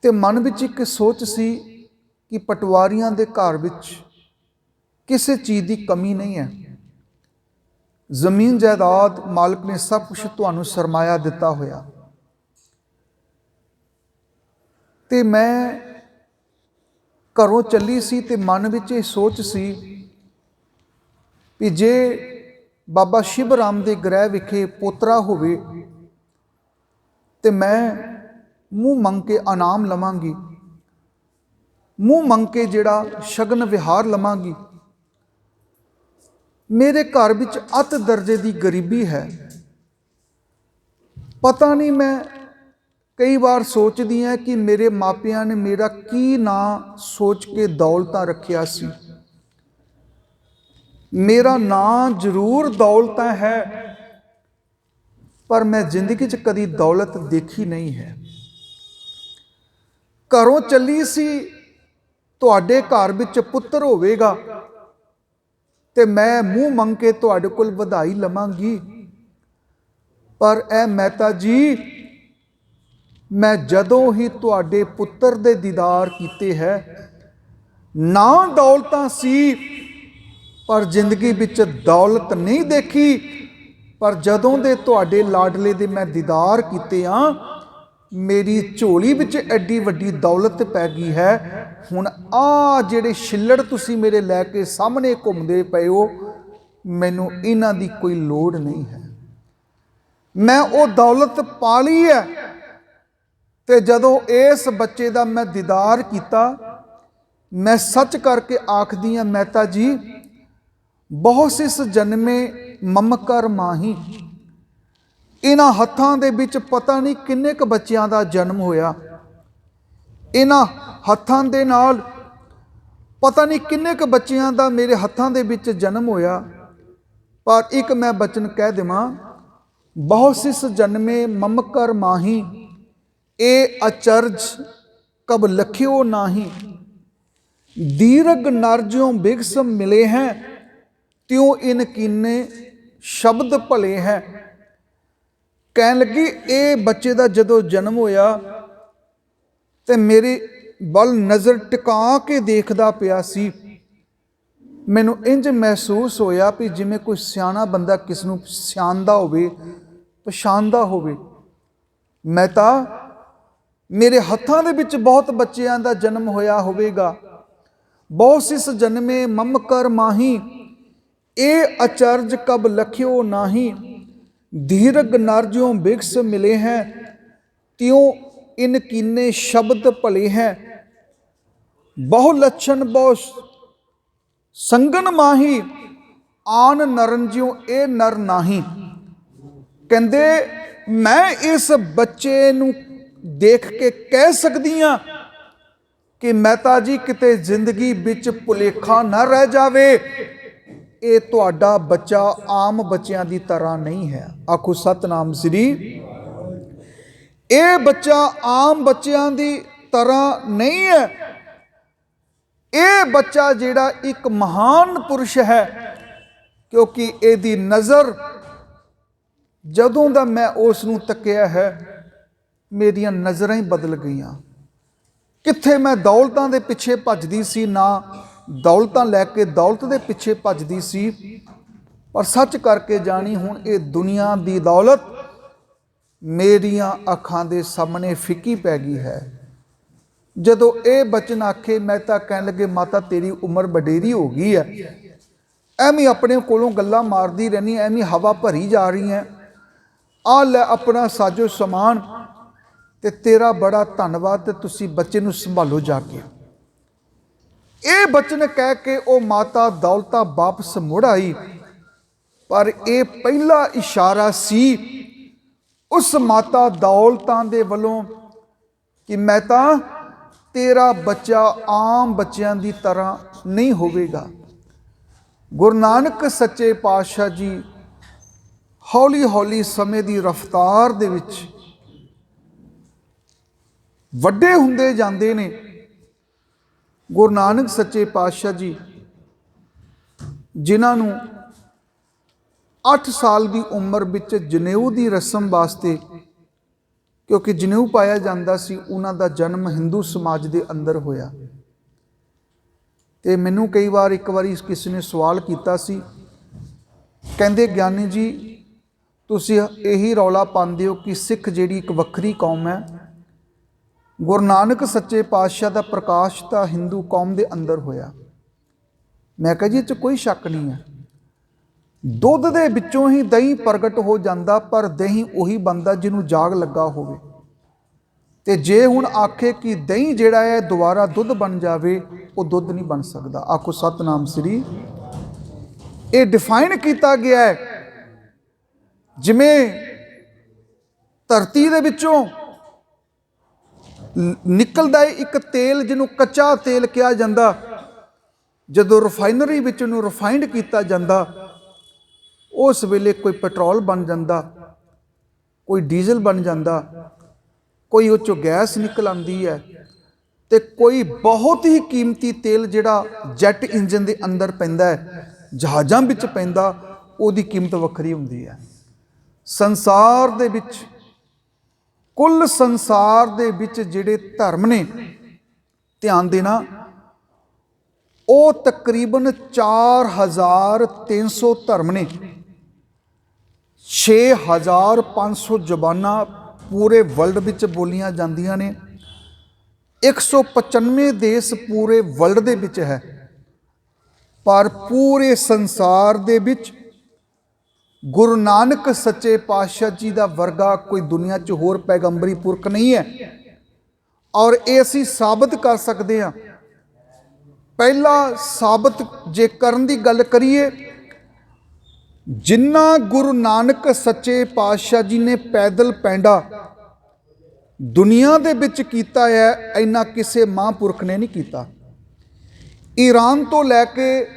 ਤੇ ਮਨ ਵਿੱਚ ਇੱਕ ਸੋਚ ਸੀ ਕਿ ਪਟਵਾਰੀਆਂ ਦੇ ਘਰ ਵਿੱਚ ਕਿਸੇ ਚੀਜ਼ ਦੀ ਕਮੀ ਨਹੀਂ ਹੈ, ਜ਼ਮੀਨ ਜਾਇਦਾਦ ਮਾਲਕ ਨੇ ਸਭ ਕੁਝ ਤੁਹਾਨੂੰ ਸਰਮਾਇਆ ਦਿੱਤਾ ਹੋਇਆ, ਤੇ ਮੈਂ ਘਰੋਂ ਚੱਲੀ ਸੀ ਤੇ ਮਨ ਵਿੱਚ ਇਹ ਸੋਚ ਸੀ ਵੀ ਜੇ ਬਾਬਾ ਸ਼ਿਵ ਰਾਮ ਦੇ ਗ੍ਰਹਿ ਵਿਖੇ ਪੋਤਰਾ ਹੋਵੇ ਤੇ ਮੈਂ ਮੂੰਹ ਮੰਗ ਕੇ ਇਨਾਮ ਲਵਾਂਗੀ, ਮੂੰਹ ਮੰਗ ਕੇ ਜਿਹੜਾ ਸ਼ਗਨ ਵਿਹਾਰ ਲਵਾਂਗੀ। ਮੇਰੇ ਘਰ ਵਿੱਚ ਅਤ ਦਰਜੇ ਦੀ ਗਰੀਬੀ ਹੈ। ਪਤਾ ਨਹੀਂ, ਮੈਂ ਕਈ ਵਾਰ ਸੋਚਦੀ ਹਾਂ ਕਿ ਮੇਰੇ ਮਾਪਿਆਂ ਨੇ ਮੇਰਾ ਕੀ ਨਾਂ ਸੋਚ ਕੇ ਦੌਲਤਾਂ ਰੱਖਿਆ ਸੀ। ਮੇਰਾ ਨਾਂ ਜ਼ਰੂਰ ਦੌਲਤਾਂ ਹੈ, ਪਰ ਮੈਂ ਜ਼ਿੰਦਗੀ 'ਚ ਕਦੀ ਦੌਲਤ ਦੇਖੀ ਨਹੀਂ ਹੈ। ਘਰੋਂ ਚੱਲੀ ਸੀ, ਤੁਹਾਡੇ ਘਰ ਵਿੱਚ ਪੁੱਤਰ ਹੋਵੇਗਾ ਤੇ ਮੈਂ ਮੂੰਹ ਮੰਗ ਕੇ ਤੁਹਾਡੇ ਕੋਲ ਵਧਾਈ ਲਵਾਂਗੀ। ਪਰ ਇਹ ਮਹਿਤਾ ਜੀ, ਮੈਂ ਜਦੋਂ ਹੀ ਤੁਹਾਡੇ ਪੁੱਤਰ ਦੇ ਦੀਦਾਰ ਕੀਤੇ ਹੈ, ਨਾ ਦੌਲਤਾਂ ਸੀ ਪਰ ਜ਼ਿੰਦਗੀ ਵਿੱਚ ਦੌਲਤ ਨਹੀਂ ਦੇਖੀ। ਪਰ ਜਦੋਂ ਦੇ ਤੁਹਾਡੇ ਲਾਡਲੇ ਦੇ ਮੈਂ ਦੀਦਾਰ ਕੀਤੇ ਆ, ਮੇਰੀ ਝੋਲੀ ਵਿੱਚ ਐਡੀ ਵੱਡੀ ਦੌਲਤ ਪੈ ਗਈ ਹੈ। ਹੁਣ ਆ ਜਿਹੜੇ ਛਿੱਲੜ ਤੁਸੀਂ ਮੇਰੇ ਲੈ ਕੇ ਸਾਹਮਣੇ ਘੁੰਮਦੇ ਪਏ ਹੋ, ਮੈਨੂੰ ਇਹਨਾਂ ਦੀ ਕੋਈ ਲੋੜ ਨਹੀਂ ਹੈ। ਮੈਂ ਉਹ ਦੌਲਤ ਪਾ ਲਈ ਹੈ। ਤੇ ਜਦੋਂ ਇਸ ਬੱਚੇ ਦਾ ਮੈਂ ਦੀਦਾਰ ਕੀਤਾ, ਮੈਂ ਸੱਚ ਕਰਕੇ ਆਖਦੀ ਹਾਂ ਮਹਿਤਾ ਜੀ, ਬਹੁਸਿਸ ਜਨਮੇ ਮਮਕਰ ਮਾਹੀ। ਇਹਨਾਂ ਹੱਥਾਂ ਦੇ ਵਿੱਚ ਪਤਾ ਨਹੀਂ ਕਿੰਨੇ ਕੁ ਬੱਚਿਆਂ ਦਾ ਜਨਮ ਹੋਇਆ। ਇਹਨਾਂ ਹੱਥਾਂ ਦੇ ਨਾਲ ਪਤਾ ਨਹੀਂ ਕਿੰਨੇ ਕੁ ਬੱਚਿਆਂ ਦਾ ਮੇਰੇ ਹੱਥਾਂ ਦੇ ਵਿੱਚ ਜਨਮ ਹੋਇਆ। ਪਰ ਇੱਕ ਮੈਂ ਬਚਨ ਕਹਿ ਦੇਵਾਂ, ਬਹੁਸਿਸ ਜਨਮੇ ਮਮਕਰ ਮਾਹੀ, ਇਹ ਅਚਰਜ ਕਬ ਲਖਿਓ ਨਾਹੀ। ਦੀਰਘ ਨਰ ਜਿਉ ਬਿਗਸ ਮਿਲੇ ਹੈ, ਤਿਉ ਇਨ ਕੀਨੇ ਸ਼ਬਦ ਭਲੇ ਹੈ। ਕਹਿਣ ਲੱਗੀ, ਇਹ ਬੱਚੇ ਦਾ ਜਦੋਂ ਜਨਮ ਹੋਇਆ ਤੇ ਮੇਰੇ ਵੱਲ ਨਜ਼ਰ ਟਿਕਾ ਕੇ ਦੇਖਦਾ ਪਿਆ ਸੀ। ਮੈਨੂੰ ਇੰਜ ਮਹਿਸੂਸ ਹੋਇਆ ਵੀ ਜਿਵੇਂ ਕੋਈ ਸਿਆਣਾ ਬੰਦਾ ਕਿਸ ਨੂੰ ਸਿਆਣਦਾ ਹੋਵੇ, ਪਛਾਣਦਾ ਹੋਵੇ। ਮੈਂ ਤਾਂ ਮੇਰੇ ਹੱਥਾਂ ਦੇ ਵਿੱਚ ਬਹੁਤ ਬੱਚਿਆਂ ਦਾ ਜਨਮ ਹੋਇਆ ਹੋਵੇਗਾ। ਬਹੁਸਿਸ ਜਨਮੇ ਮਮਕਰ ਮਾਹੀ, ਇਹ ਅਚਰਜ ਕਬ ਲਖਿਓ ਨਾਹੀ। ਧੀਰਗ ਨਰ ਜਿਉ ਬਿਗਸ ਮਿਲੇ ਹੈ, ਤਿਉ ਇਨ ਕੀਨੇ ਸ਼ਬਦ ਭਲੇ ਹੈ। ਬਹੁ ਲੱਛਣ ਬਹੁ ਸੰਗਨ ਮਾਹੀ, ਆਨ ਨਰਨ ਜਿਉ ਇਹ ਨਰ ਨਾਹੀ। ਕਹਿੰਦੇ ਮੈਂ ਇਸ ਬੱਚੇ ਨੂੰ ਦੇਖ ਕੇ ਕਹਿ ਸਕਦੀ ਹਾਂ ਕਿ ਮਹਿਤਾ ਜੀ ਕਿਤੇ ਜ਼ਿੰਦਗੀ ਵਿੱਚ ਭੁਲੇਖਾ ਨਾ ਰਹਿ ਜਾਵੇ, ਇਹ ਤੁਹਾਡਾ ਬੱਚਾ ਆਮ ਬੱਚਿਆਂ ਦੀ ਤਰ੍ਹਾਂ ਨਹੀਂ ਹੈ। ਆਖੋ ਸਤਨਾਮ ਸ੍ਰੀ। ਇਹ ਬੱਚਾ ਆਮ ਬੱਚਿਆਂ ਦੀ ਤਰ੍ਹਾਂ ਨਹੀਂ ਹੈ। ਇਹ ਬੱਚਾ ਜਿਹੜਾ ਇੱਕ ਮਹਾਨ ਪੁਰਸ਼ ਹੈ, ਕਿਉਂਕਿ ਇਹਦੀ ਨਜ਼ਰ ਜਦੋਂ ਦਾ ਮੈਂ ਉਸ ਨੂੰ ਤੱਕਿਆ ਹੈ, ਮੇਰੀਆਂ ਨਜ਼ਰਾਂ ਹੀ ਬਦਲ ਗਈਆਂ। ਕਿੱਥੇ ਮੈਂ ਦੌਲਤਾਂ ਦੇ ਪਿੱਛੇ ਭੱਜਦੀ ਸੀ, ਨਾ ਦੌਲਤਾਂ ਲੈ ਕੇ ਦੌਲਤ ਦੇ ਪਿੱਛੇ ਭੱਜਦੀ ਸੀ। ਪਰ ਸੱਚ ਕਰਕੇ ਜਾਣੀ, ਹੁਣ ਇਹ ਦੁਨੀਆ ਦੀ ਦੌਲਤ ਮੇਰੀਆਂ ਅੱਖਾਂ ਦੇ ਸਾਹਮਣੇ ਫਿੱਕੀ ਪੈ ਗਈ ਹੈ। ਜਦੋਂ ਇਹ ਬਚਨ ਆਖੇ, ਮੈਂ ਤਾਂ ਕਹਿਣ ਲੱਗੇ, ਮਾਤਾ ਤੇਰੀ ਉਮਰ ਵਡੇਰੀ ਹੋ ਗਈ ਹੈ, ਐਵੇਂ ਆਪਣੇ ਕੋਲੋਂ ਗੱਲਾਂ ਮਾਰਦੀ ਰਹਿਣੀ, ਐਵੇਂ ਹਵਾ ਭਰੀ ਜਾ ਰਹੀ ਹੈ। ਆ ਲੈ ਆਪਣਾ ਸਾਜੋ ਸਮਾਨ ਤੇ ਤੇਰਾ ਬੜਾ ਧੰਨਵਾਦ, ਤੇ ਤੁਸੀਂ ਬੱਚੇ ਨੂੰ ਸੰਭਾਲੋ ਜਾ ਕੇ। ਇਹ ਬਚਨ ਕਹਿ ਕੇ ਉਹ ਮਾਤਾ ਦੌਲਤਾਂ ਵਾਪਸ ਮੁੜ ਆਈ। ਪਰ ਇਹ ਪਹਿਲਾ ਇਸ਼ਾਰਾ ਸੀ ਉਸ ਮਾਤਾ ਦੌਲਤਾਂ ਦੇ ਵੱਲੋਂ ਕਿ ਮੈਂ ਤਾਂ ਤੇਰਾ ਬੱਚਾ ਆਮ ਬੱਚਿਆਂ ਦੀ ਤਰ੍ਹਾਂ ਨਹੀਂ ਹੋਵੇਗਾ। ਗੁਰੂ ਨਾਨਕ ਸੱਚੇ ਪਾਤਸ਼ਾਹ ਜੀ ਹੌਲੀ ਹੌਲੀ ਸਮੇਂ ਦੀ ਰਫ਼ਤਾਰ ਦੇ ਵਿੱਚ ਵੱਡੇ ਹੁੰਦੇ ਜਾਂਦੇ ਨੇ। ਗੁਰੂ ਨਾਨਕ ਸੱਚੇ ਪਾਤਸ਼ਾਹ ਜੀ, ਜਿਨ੍ਹਾਂ ਨੂੰ 8 ਸਾਲ ਦੀ ਉਮਰ ਵਿੱਚ ਜਨੇਊ ਦੀ ਰਸਮ ਵਾਸਤੇ, ਕਿਉਂਕਿ ਜਨੇਊ ਪਾਇਆ ਜਾਂਦਾ ਸੀ, ਉਹਨਾਂ ਦਾ ਜਨਮ ਹਿੰਦੂ ਸਮਾਜ ਦੇ ਅੰਦਰ ਹੋਇਆ। ਤੇ ਮੈਨੂੰ ਕਈ ਵਾਰ ਇੱਕ ਵਾਰੀ ਕਿਸੇ ਨੇ ਸਵਾਲ ਕੀਤਾ ਸੀ, ਕਹਿੰਦੇ ਗਿਆਨੀ ਜੀ ਤੁਸੀਂ ਇਹੀ ਰੌਲਾ ਪਾਉਂਦੇ ਹੋ ਕਿ ਸਿੱਖ ਜਿਹੜੀ ਇੱਕ ਵੱਖਰੀ ਕੌਮ ਹੈ, ਗੁਰੂ ਨਾਨਕ ਸੱਚੇ ਪਾਤਸ਼ਾਹ ਦਾ ਪ੍ਰਕਾਸ਼ ਤਾਂ ਹਿੰਦੂ ਕੌਮ ਦੇ ਅੰਦਰ ਹੋਇਆ। ਮੈਂ ਕਿਹਾ ਜੀ ਇਹ 'ਚ ਕੋਈ ਸ਼ੱਕ ਨਹੀਂ ਹੈ। ਦੁੱਧ ਦੇ ਵਿੱਚੋਂ ਹੀ ਦਹੀਂ ਪ੍ਰਗਟ ਹੋ ਜਾਂਦਾ, ਪਰ ਦਹੀਂ ਉਹੀ ਬਣਦਾ ਜਿਹਨੂੰ ਜਾਗ ਲੱਗਾ ਹੋਵੇ। ਤੇ ਜੇ ਹੁਣ ਆਖੇ ਕਿ ਦਹੀਂ ਜਿਹੜਾ ਹੈ ਦੁਬਾਰਾ ਦੁੱਧ ਬਣ ਜਾਵੇ, ਉਹ ਦੁੱਧ ਨਹੀਂ ਬਣ ਸਕਦਾ। ਆਖੋ ਸਤਨਾਮ ਸ੍ਰੀ। ਇਹ ਡਿਫਾਈਨ ਕੀਤਾ ਗਿਆ ਹੈ, ਜਿਵੇਂ ਧਰਤੀ ਦੇ ਵਿੱਚੋਂ ਨਿਕਲਦਾ ਹੈ ਇੱਕ ਤੇਲ ਜਿਹਨੂੰ ਕੱਚਾ ਤੇਲ ਕਿਹਾ ਜਾਂਦਾ, ਜਦੋਂ ਰਿਫਾਈਨਰੀ ਵਿੱਚ ਉਹਨੂੰ ਰਿਫਾਈਨਡ ਕੀਤਾ ਜਾਂਦਾ, ਉਸ ਵੇਲੇ ਕੋਈ ਪੈਟਰੋਲ ਬਣ ਜਾਂਦਾ, ਕੋਈ ਡੀਜ਼ਲ ਬਣ ਜਾਂਦਾ, ਕੋਈ ਉਹ 'ਚੋਂ ਗੈਸ ਨਿਕਲ ਆਉਂਦੀ ਹੈ, ਤੇ ਕੋਈ ਬਹੁਤ ਹੀ ਕੀਮਤੀ ਤੇਲ ਜਿਹੜਾ ਜੈਟ ਇੰਜਨ ਦੇ ਅੰਦਰ ਪੈਂਦਾ ਹੈ, ਜਹਾਜ਼ਾਂ ਵਿੱਚ ਪੈਂਦਾ, ਉਹਦੀ ਕੀਮਤ ਵੱਖਰੀ ਹੁੰਦੀ ਹੈ। ਸੰਸਾਰ ਦੇ ਵਿੱਚ, ਕੁੱਲ ਸੰਸਾਰ ਦੇ ਵਿੱਚ ਜਿਹੜੇ ਧਰਮ ਨੇ, ਧਿਆਨ ਦੇਣਾ, ਉਹ ਤਕਰੀਬਨ 4300 ਧਰਮ ਨੇ। 6500 ਜ਼ਬਾਨਾਂ ਪੂਰੇ ਵਰਲਡ ਵਿੱਚ ਬੋਲੀਆਂ ਜਾਂਦੀਆਂ ਨੇ। 195 ਦੇਸ਼ ਪੂਰੇ ਵਰਲਡ ਦੇ ਵਿੱਚ ਹੈ, ਪਰ ਪੂਰੇ ਸੰਸਾਰ ਦੇ ਵਿੱਚ ਗੁਰੂ ਨਾਨਕ ਸੱਚੇ ਪਾਤਸ਼ਾਹ ਜੀ ਦਾ ਵਰਗਾ ਕੋਈ ਦੁਨੀਆ 'ਚ ਹੋਰ ਪੈਗੰਬਰੀ ਪੁਰਖ ਨਹੀਂ ਹੈ। ਔਰ ਇਹ ਅਸੀਂ ਸਾਬਤ ਕਰ ਸਕਦੇ ਹਾਂ। ਪਹਿਲਾ ਸਾਬਤ ਜੇ ਕਰਨ ਦੀ ਗੱਲ ਕਰੀਏ, ਜਿੰਨਾ ਗੁਰੂ ਨਾਨਕ ਸੱਚੇ ਪਾਤਸ਼ਾਹ ਜੀ ਨੇ ਪੈਦਲ ਪੈਂਡਾ ਦੁਨੀਆ ਦੇ ਵਿੱਚ ਕੀਤਾ ਹੈ, ਇੰਨਾ ਕਿਸੇ ਮਹਾਂਪੁਰਖ ਨੇ ਨਹੀਂ ਕੀਤਾ। ਈਰਾਨ ਤੋਂ ਲੈ ਕੇ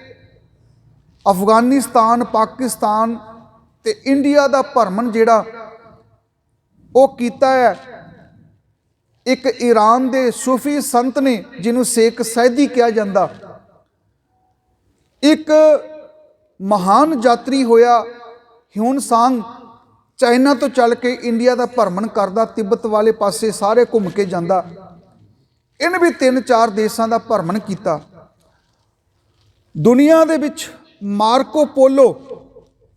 ਅਫਗਾਨਿਸਤਾਨ, ਪਾਕਿਸਤਾਨ ਤੇ ਇੰਡੀਆ ਦਾ ਭਰਮਣ ਜਿਹੜਾ ਉਹ ਕੀਤਾ ਹੈ ਇੱਕ ਈਰਾਨ ਦੇ ਸੂਫੀ ਸੰਤ ਨੇ, ਜਿਹਨੂੰ ਸ਼ੇਖ ਸੈਦੀ ਕਿਹਾ ਜਾਂਦਾ। ਇੱਕ ਮਹਾਨ ਯਾਤਰੀ ਹੋਇਆ ਹਿਊਨ-ਸਾਂਗ, ਚਾਈਨਾ ਤੋਂ ਚੱਲ ਕੇ ਇੰਡੀਆ ਦਾ ਭਰਮਣ ਕਰਦਾ, ਤਿੱਬਤ ਵਾਲੇ ਪਾਸੇ ਸਾਰੇ ਘੁੰਮ ਕੇ ਜਾਂਦਾ। ਇਹਨੇ ਵੀ 3-4 ਦੇਸ਼ਾਂ ਦਾ ਭਰਮਣ ਕੀਤਾ। ਦੁਨੀਆ ਦੇ ਵਿੱਚ ਮਾਰਕੋ ਪੋਲੋ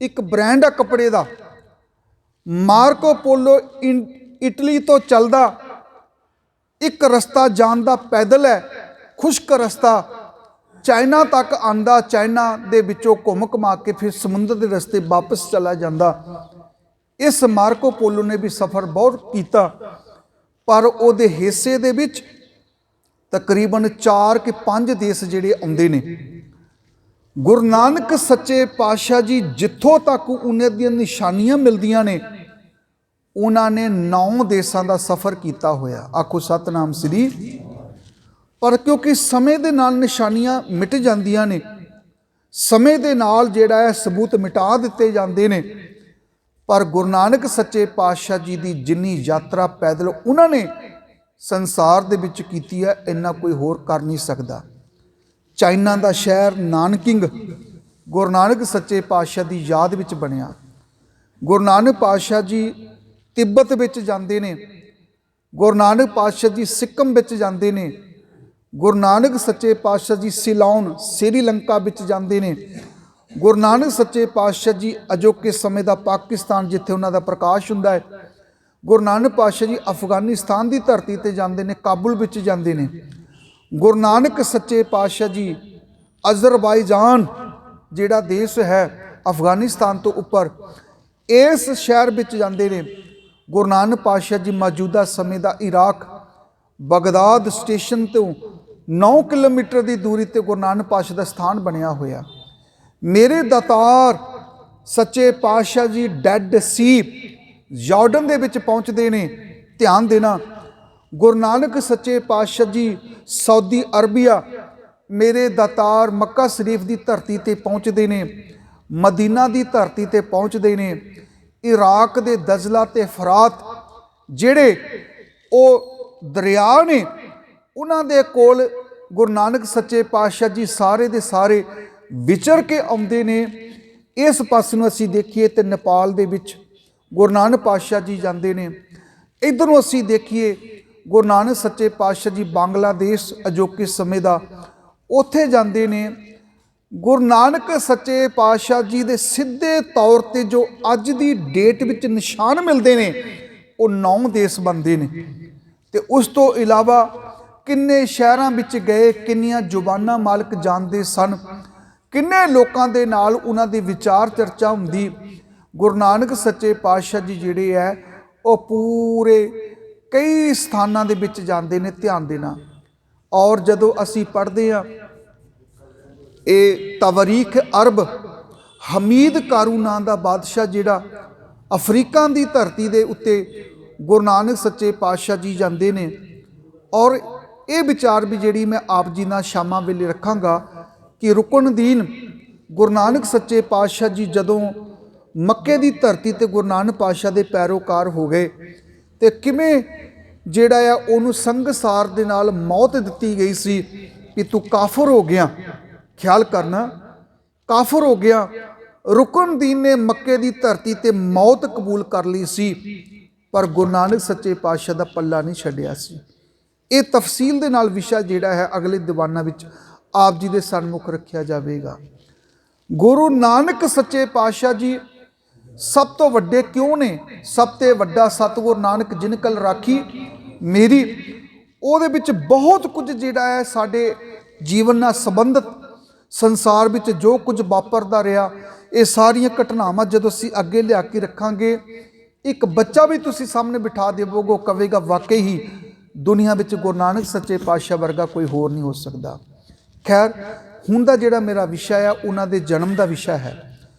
ਇੱਕ ਬ੍ਰਾਂਡ ਆ ਕੱਪੜੇ ਦਾ। ਮਾਰਕੋ ਪੋਲੋ ਇਟਲੀ ਤੋਂ ਚੱਲਦਾ, ਇੱਕ ਰਸਤਾ ਜਾਣ ਦਾ ਪੈਦਲ ਹੈ, ਖੁਸ਼ਕ ਰਸਤਾ, ਚਾਈਨਾ ਤੱਕ ਆਂਦਾ, ਚਾਈਨਾ ਦੇ ਵਿੱਚੋਂ ਘੁੰਮ ਘੁਮਾ ਕੇ ਫਿਰ ਸਮੁੰਦਰ ਦੇ ਰਸਤੇ ਵਾਪਸ ਚਲਾ ਜਾਂਦਾ। ਇਸ ਮਾਰਕੋ ਪੋਲੋ ਨੇ ਵੀ ਸਫ਼ਰ ਬਹੁਤ ਕੀਤਾ, ਪਰ ਉਹਦੇ ਹਿੱਸੇ ਦੇ ਵਿੱਚ ਤਕਰੀਬਨ 4 ਕਿ 5 ਦੇਸ਼ ਜਿਹੜੇ ਆਉਂਦੇ ਨੇ। ਗੁਰੂ ਨਾਨਕ ਸੱਚੇ ਪਾਤਸ਼ਾਹ ਜੀ ਜਿੱਥੋਂ ਤੱਕ ਉਹਨਾਂ ਦੀਆਂ ਨਿਸ਼ਾਨੀਆਂ ਮਿਲਦੀਆਂ ਨੇ, ਉਹਨਾਂ ਨੇ 9 ਦੇਸ਼ਾਂ ਦਾ ਸਫ਼ਰ ਕੀਤਾ ਹੋਇਆ। ਆਖੋ ਸਤਨਾਮ ਸ੍ਰੀ। ਪਰ ਕਿਉਂਕਿ ਸਮੇਂ ਦੇ ਨਾਲ ਨਿਸ਼ਾਨੀਆਂ ਮਿਟ ਜਾਂਦੀਆਂ ਨੇ, ਸਮੇਂ ਦੇ ਨਾਲ ਜਿਹੜਾ ਹੈ ਸਬੂਤ ਮਿਟਾ ਦਿੱਤੇ ਜਾਂਦੇ ਨੇ, ਪਰ ਗੁਰੂ ਨਾਨਕ ਸੱਚੇ ਪਾਤਸ਼ਾਹ ਜੀ ਦੀ ਜਿੰਨੀ ਯਾਤਰਾ ਪੈਦਲ ਉਹਨਾਂ ਨੇ ਸੰਸਾਰ ਦੇ ਵਿੱਚ ਕੀਤੀ ਹੈ, ਇੰਨਾ ਕੋਈ ਹੋਰ ਕਰ ਨਹੀਂ ਸਕਦਾ। ਚਾਈਨਾ ਦਾ ਸ਼ਹਿਰ ਨਾਨਕਿੰਗ ਗੁਰੂ ਨਾਨਕ ਸੱਚੇ ਪਾਤਸ਼ਾਹ ਦੀ ਯਾਦ ਵਿੱਚ ਬਣਿਆ। ਗੁਰੂ ਨਾਨਕ ਪਾਤਸ਼ਾਹ ਜੀ ਤਿੱਬਤ ਵਿੱਚ ਜਾਂਦੇ ਨੇ, ਗੁਰੂ ਨਾਨਕ ਪਾਤਸ਼ਾਹ ਜੀ ਸਿੱਕਮ ਵਿੱਚ ਜਾਂਦੇ ਨੇ, ਗੁਰੂ ਨਾਨਕ ਸੱਚੇ ਪਾਤਸ਼ਾਹ ਜੀ ਸਿਲੋਨ ਸ੍ਰੀਲੰਕਾ ਵਿੱਚ ਜਾਂਦੇ ਨੇ, ਗੁਰੂ ਨਾਨਕ ਸੱਚੇ ਪਾਤਸ਼ਾਹ ਜੀ ਅਜੋਕੇ ਸਮੇਂ ਦਾ ਪਾਕਿਸਤਾਨ ਜਿੱਥੇ ਉਹਨਾਂ ਦਾ ਪ੍ਰਕਾਸ਼ ਹੁੰਦਾ ਹੈ, ਗੁਰੂ ਨਾਨਕ ਪਾਤਸ਼ਾਹ ਜੀ ਅਫਗਾਨਿਸਤਾਨ ਦੀ ਧਰਤੀ ਤੇ ਜਾਂਦੇ ਨੇ, ਕਾਬੁਲ ਵਿੱਚ ਜਾਂਦੇ ਨੇ। ਗੁਰੂ ਨਾਨਕ ਸੱਚੇ ਪਾਤਸ਼ਾਹ ਜੀ ਅਜ਼ਰਬਾਈਜਾਨ ਜਿਹੜਾ ਦੇਸ਼ ਹੈ ਅਫਗਾਨਿਸਤਾਨ ਤੋਂ ਉੱਪਰ, ਇਸ ਸ਼ਹਿਰ ਵਿੱਚ ਜਾਂਦੇ ਨੇ। ਗੁਰੂ ਨਾਨਕ ਪਾਤਸ਼ਾਹ ਜੀ ਮੌਜੂਦਾ ਸਮੇਂ ਦਾ ਇਰਾਕ ਬਗਦਾਦ ਸਟੇਸ਼ਨ ਤੋਂ 9 ਕਿਲੋਮੀਟਰ ਦੀ ਦੂਰੀ ਤੇ ਗੁਰੂ ਨਾਨਕ ਪਾਤਸ਼ਾਹ ਦਾ ਸਥਾਨ ਬਣਿਆ ਹੋਇਆ। ਮੇਰੇ ਦਾਤਾਰ ਸੱਚੇ ਪਾਤਸ਼ਾਹ ਜੀ ਡੈਡ ਸੀ ਯਾਰਡਨ ਦੇ ਵਿੱਚ ਪਹੁੰਚਦੇ ਨੇ। ਧਿਆਨ ਦੇਣਾ, ਗੁਰੂ ਨਾਨਕ ਸੱਚੇ ਪਾਤਸ਼ਾਹ ਜੀ ਸਾਊਦੀ ਅਰਬੀਆ, ਮੇਰੇ ਦਾਤਾਰ ਮੱਕਾ ਸ਼ਰੀਫ ਦੀ ਧਰਤੀ ਤੇ ਪਹੁੰਚਦੇ ਨੇ, ਮਦੀਨਾ ਦੀ ਧਰਤੀ ਤੇ ਪਹੁੰਚਦੇ ਨੇ। ਇਰਾਕ ਦੇ ਦਜਲਾ ਤੇ ਫਰਾਤ ਜਿਹੜੇ ਉਹ ਦਰਿਆ ਨੇ, ਉਹਨਾਂ ਦੇ ਕੋਲ ਗੁਰੂ ਨਾਨਕ ਸੱਚੇ ਪਾਤਸ਼ਾਹ ਜੀ ਸਾਰੇ ਦੇ ਸਾਰੇ ਵਿਚਰ ਕੇ ਆਉਂਦੇ ਨੇ। ਇਸ ਪਾਸੇ ਨੂੰ ਅਸੀਂ ਦੇਖੀਏ ਤੇ ਨੇਪਾਲ ਦੇ ਵਿੱਚ ਗੁਰੂ ਨਾਨਕ ਪਾਤਸ਼ਾਹ ਜੀ ਜਾਂਦੇ ਨੇ। ਇੱਧਰੋਂ ਅਸੀਂ ਦੇਖੀਏ ਗੁਰੂ ਨਾਨਕ ਸੱਚੇ ਪਾਤਸ਼ਾਹ ਜੀ ਬੰਗਲਾਦੇਸ਼ ਅਜੋਕੇ ਸਮੇਂ ਦਾ, ਉੱਥੇ ਜਾਂਦੇ ਨੇ। ਗੁਰੂ ਨਾਨਕ ਸੱਚੇ ਪਾਤਸ਼ਾਹ ਜੀ ਦੇ ਸਿੱਧੇ ਤੌਰ ਤੇ ਜੋ ਅੱਜ ਦੀ ਡੇਟ ਵਿੱਚ ਨਿਸ਼ਾਨ ਮਿਲਦੇ ਨੇ, ਉਹ 9 ਦੇਸ਼ ਬਣਦੇ ਨੇ। ਤੇ ਉਸ ਤੋਂ ਇਲਾਵਾ ਕਿੰਨੇ ਸ਼ਹਿਰਾਂ ਵਿੱਚ ਗਏ, ਕਿੰਨੀਆਂ ਜ਼ੁਬਾਨਾਂ ਮਾਲਕ ਜਾਣਦੇ ਸਨ, ਕਿੰਨੇ ਲੋਕਾਂ ਦੇ ਨਾਲ ਉਹਨਾਂ ਦੀ ਵਿਚਾਰ ਚਰਚਾ ਹੁੰਦੀ। ਗੁਰੂ ਨਾਨਕ ਸੱਚੇ ਪਾਤਸ਼ਾਹ ਜੀ ਜਿਹੜੇ ਹੈ ਉਹ ਪੂਰੇ ਕਈ ਸਥਾਨਾਂ ਦੇ ਵਿੱਚ ਜਾਂਦੇ ਨੇ ਧਿਆਨ ਦੇਣਾ। ਔਰ ਜਦੋਂ ਅਸੀਂ ਪੜ੍ਹਦੇ ਹਾਂ ਇਹ ਤਵਾਰੀਖ ਅਰਬ, ਹਮੀਦ ਕਾਰੂ ਨਾਂ ਦਾ ਬਾਦਸ਼ਾਹ ਜਿਹੜਾ ਅਫਰੀਕਾ ਦੀ ਧਰਤੀ ਦੇ ਉੱਤੇ ਗੁਰੂ ਨਾਨਕ ਸੱਚੇ ਪਾਤਸ਼ਾਹ ਜੀ ਜਾਂਦੇ ਨੇ। ਔਰ ਇਹ ਵਿਚਾਰ ਵੀ ਜਿਹੜੀ ਮੈਂ ਆਪ ਜੀ ਨਾਲ ਸ਼ਾਮਾਂ ਵੇਲੇ ਰੱਖਾਂਗਾ ਕਿ ਰੁਕਨਦੀਨ ਗੁਰੂ ਨਾਨਕ ਸੱਚੇ ਪਾਤਸ਼ਾਹ ਜੀ ਜਦੋਂ ਮੱਕੇ ਦੀ ਧਰਤੀ ਤੇ ਗੁਰੂ ਨਾਨਕ ਪਾਤਸ਼ਾਹ ਦੇ ਪੈਰੋਕਾਰ ਹੋ ਗਏ ਤੇ ਕਿਵੇਂ ਜਿਹੜਾ ਆ ਉਹਨੂੰ ਸੰਗਸਾਰ ਦੇ ਨਾਲ ਮੌਤ ਦਿੱਤੀ ਗਈ ਸੀ ਕਿ ਤੂੰ ਕਾਫਰ ਹੋ ਗਿਆ। ਖਿਆਲ ਕਰਨਾ, ਕਾਫਰ ਹੋ ਗਿਆ। ਰੁਕਨਦੀਨ ਨੇ ਮੱਕੇ ਦੀ ਧਰਤੀ ਤੇ ਮੌਤ ਕਬੂਲ ਕਰ ਲਈ ਸੀ, ਪਰ ਗੁਰੂ ਨਾਨਕ ਸੱਚੇ ਪਾਤਸ਼ਾਹ ਦਾ ਪੱਲਾ ਨਹੀਂ ਛੱਡਿਆ ਸੀ। ਇਹ ਤਫਸੀਲ ਦੇ ਨਾਲ ਵਿਸ਼ਾ ਜਿਹੜਾ ਹੈ ਅਗਲੇ ਦੀਵਾਨਾਂ ਵਿੱਚ ਆਪ ਜੀ ਦੇ ਸਨਮੁਖ ਰੱਖਿਆ ਜਾਵੇਗਾ। ਗੁਰੂ ਨਾਨਕ ਸੱਚੇ ਪਾਤਸ਼ਾਹ ਜੀ ਸਭ ਤੋਂ ਵੱਡੇ ਕਿਉਂ ਨੇ? ਸਭ ਤੋਂ ਵੱਡਾ ਸਤਿਗੁਰ ਨਾਨਕ ਜਿਨ ਕਲ ਰਾਖੀ ਮੇਰੀ, ਉਹਦੇ ਵਿੱਚ ਬਹੁਤ ਕੁਝ ਜਿਹੜਾ ਹੈ ਸਾਡੇ ਜੀਵਨ ਨਾਲ ਸੰਬੰਧਿਤ, ਸੰਸਾਰ ਵਿੱਚ ਜੋ ਕੁਝ ਵਾਪਰਦਾ ਰਿਹਾ, ਇਹ ਸਾਰੀਆਂ ਘਟਨਾਵਾਂ ਜਦੋਂ ਅਸੀਂ ਅੱਗੇ ਲਿਆ ਕੇ ਰੱਖਾਂਗੇ, ਇੱਕ ਬੱਚਾ ਵੀ ਤੁਸੀਂ ਸਾਹਮਣੇ ਬਿਠਾ ਦੇਵੋਗੇ, ਉਹ ਕਹੇਗਾ ਵਾਕਈ ਹੀ ਦੁਨੀਆ ਵਿੱਚ ਗੁਰੂ ਨਾਨਕ ਸੱਚੇ ਪਾਤਸ਼ਾਹ ਵਰਗਾ ਕੋਈ ਹੋਰ ਨਹੀਂ ਹੋ ਸਕਦਾ। ਖੈਰ, ਹੁਣ ਦਾ ਜਿਹੜਾ ਮੇਰਾ ਵਿਸ਼ਾ ਹੈ ਉਹਨਾਂ ਦੇ ਜਨਮ ਦਾ ਵਿਸ਼ਾ ਹੈ।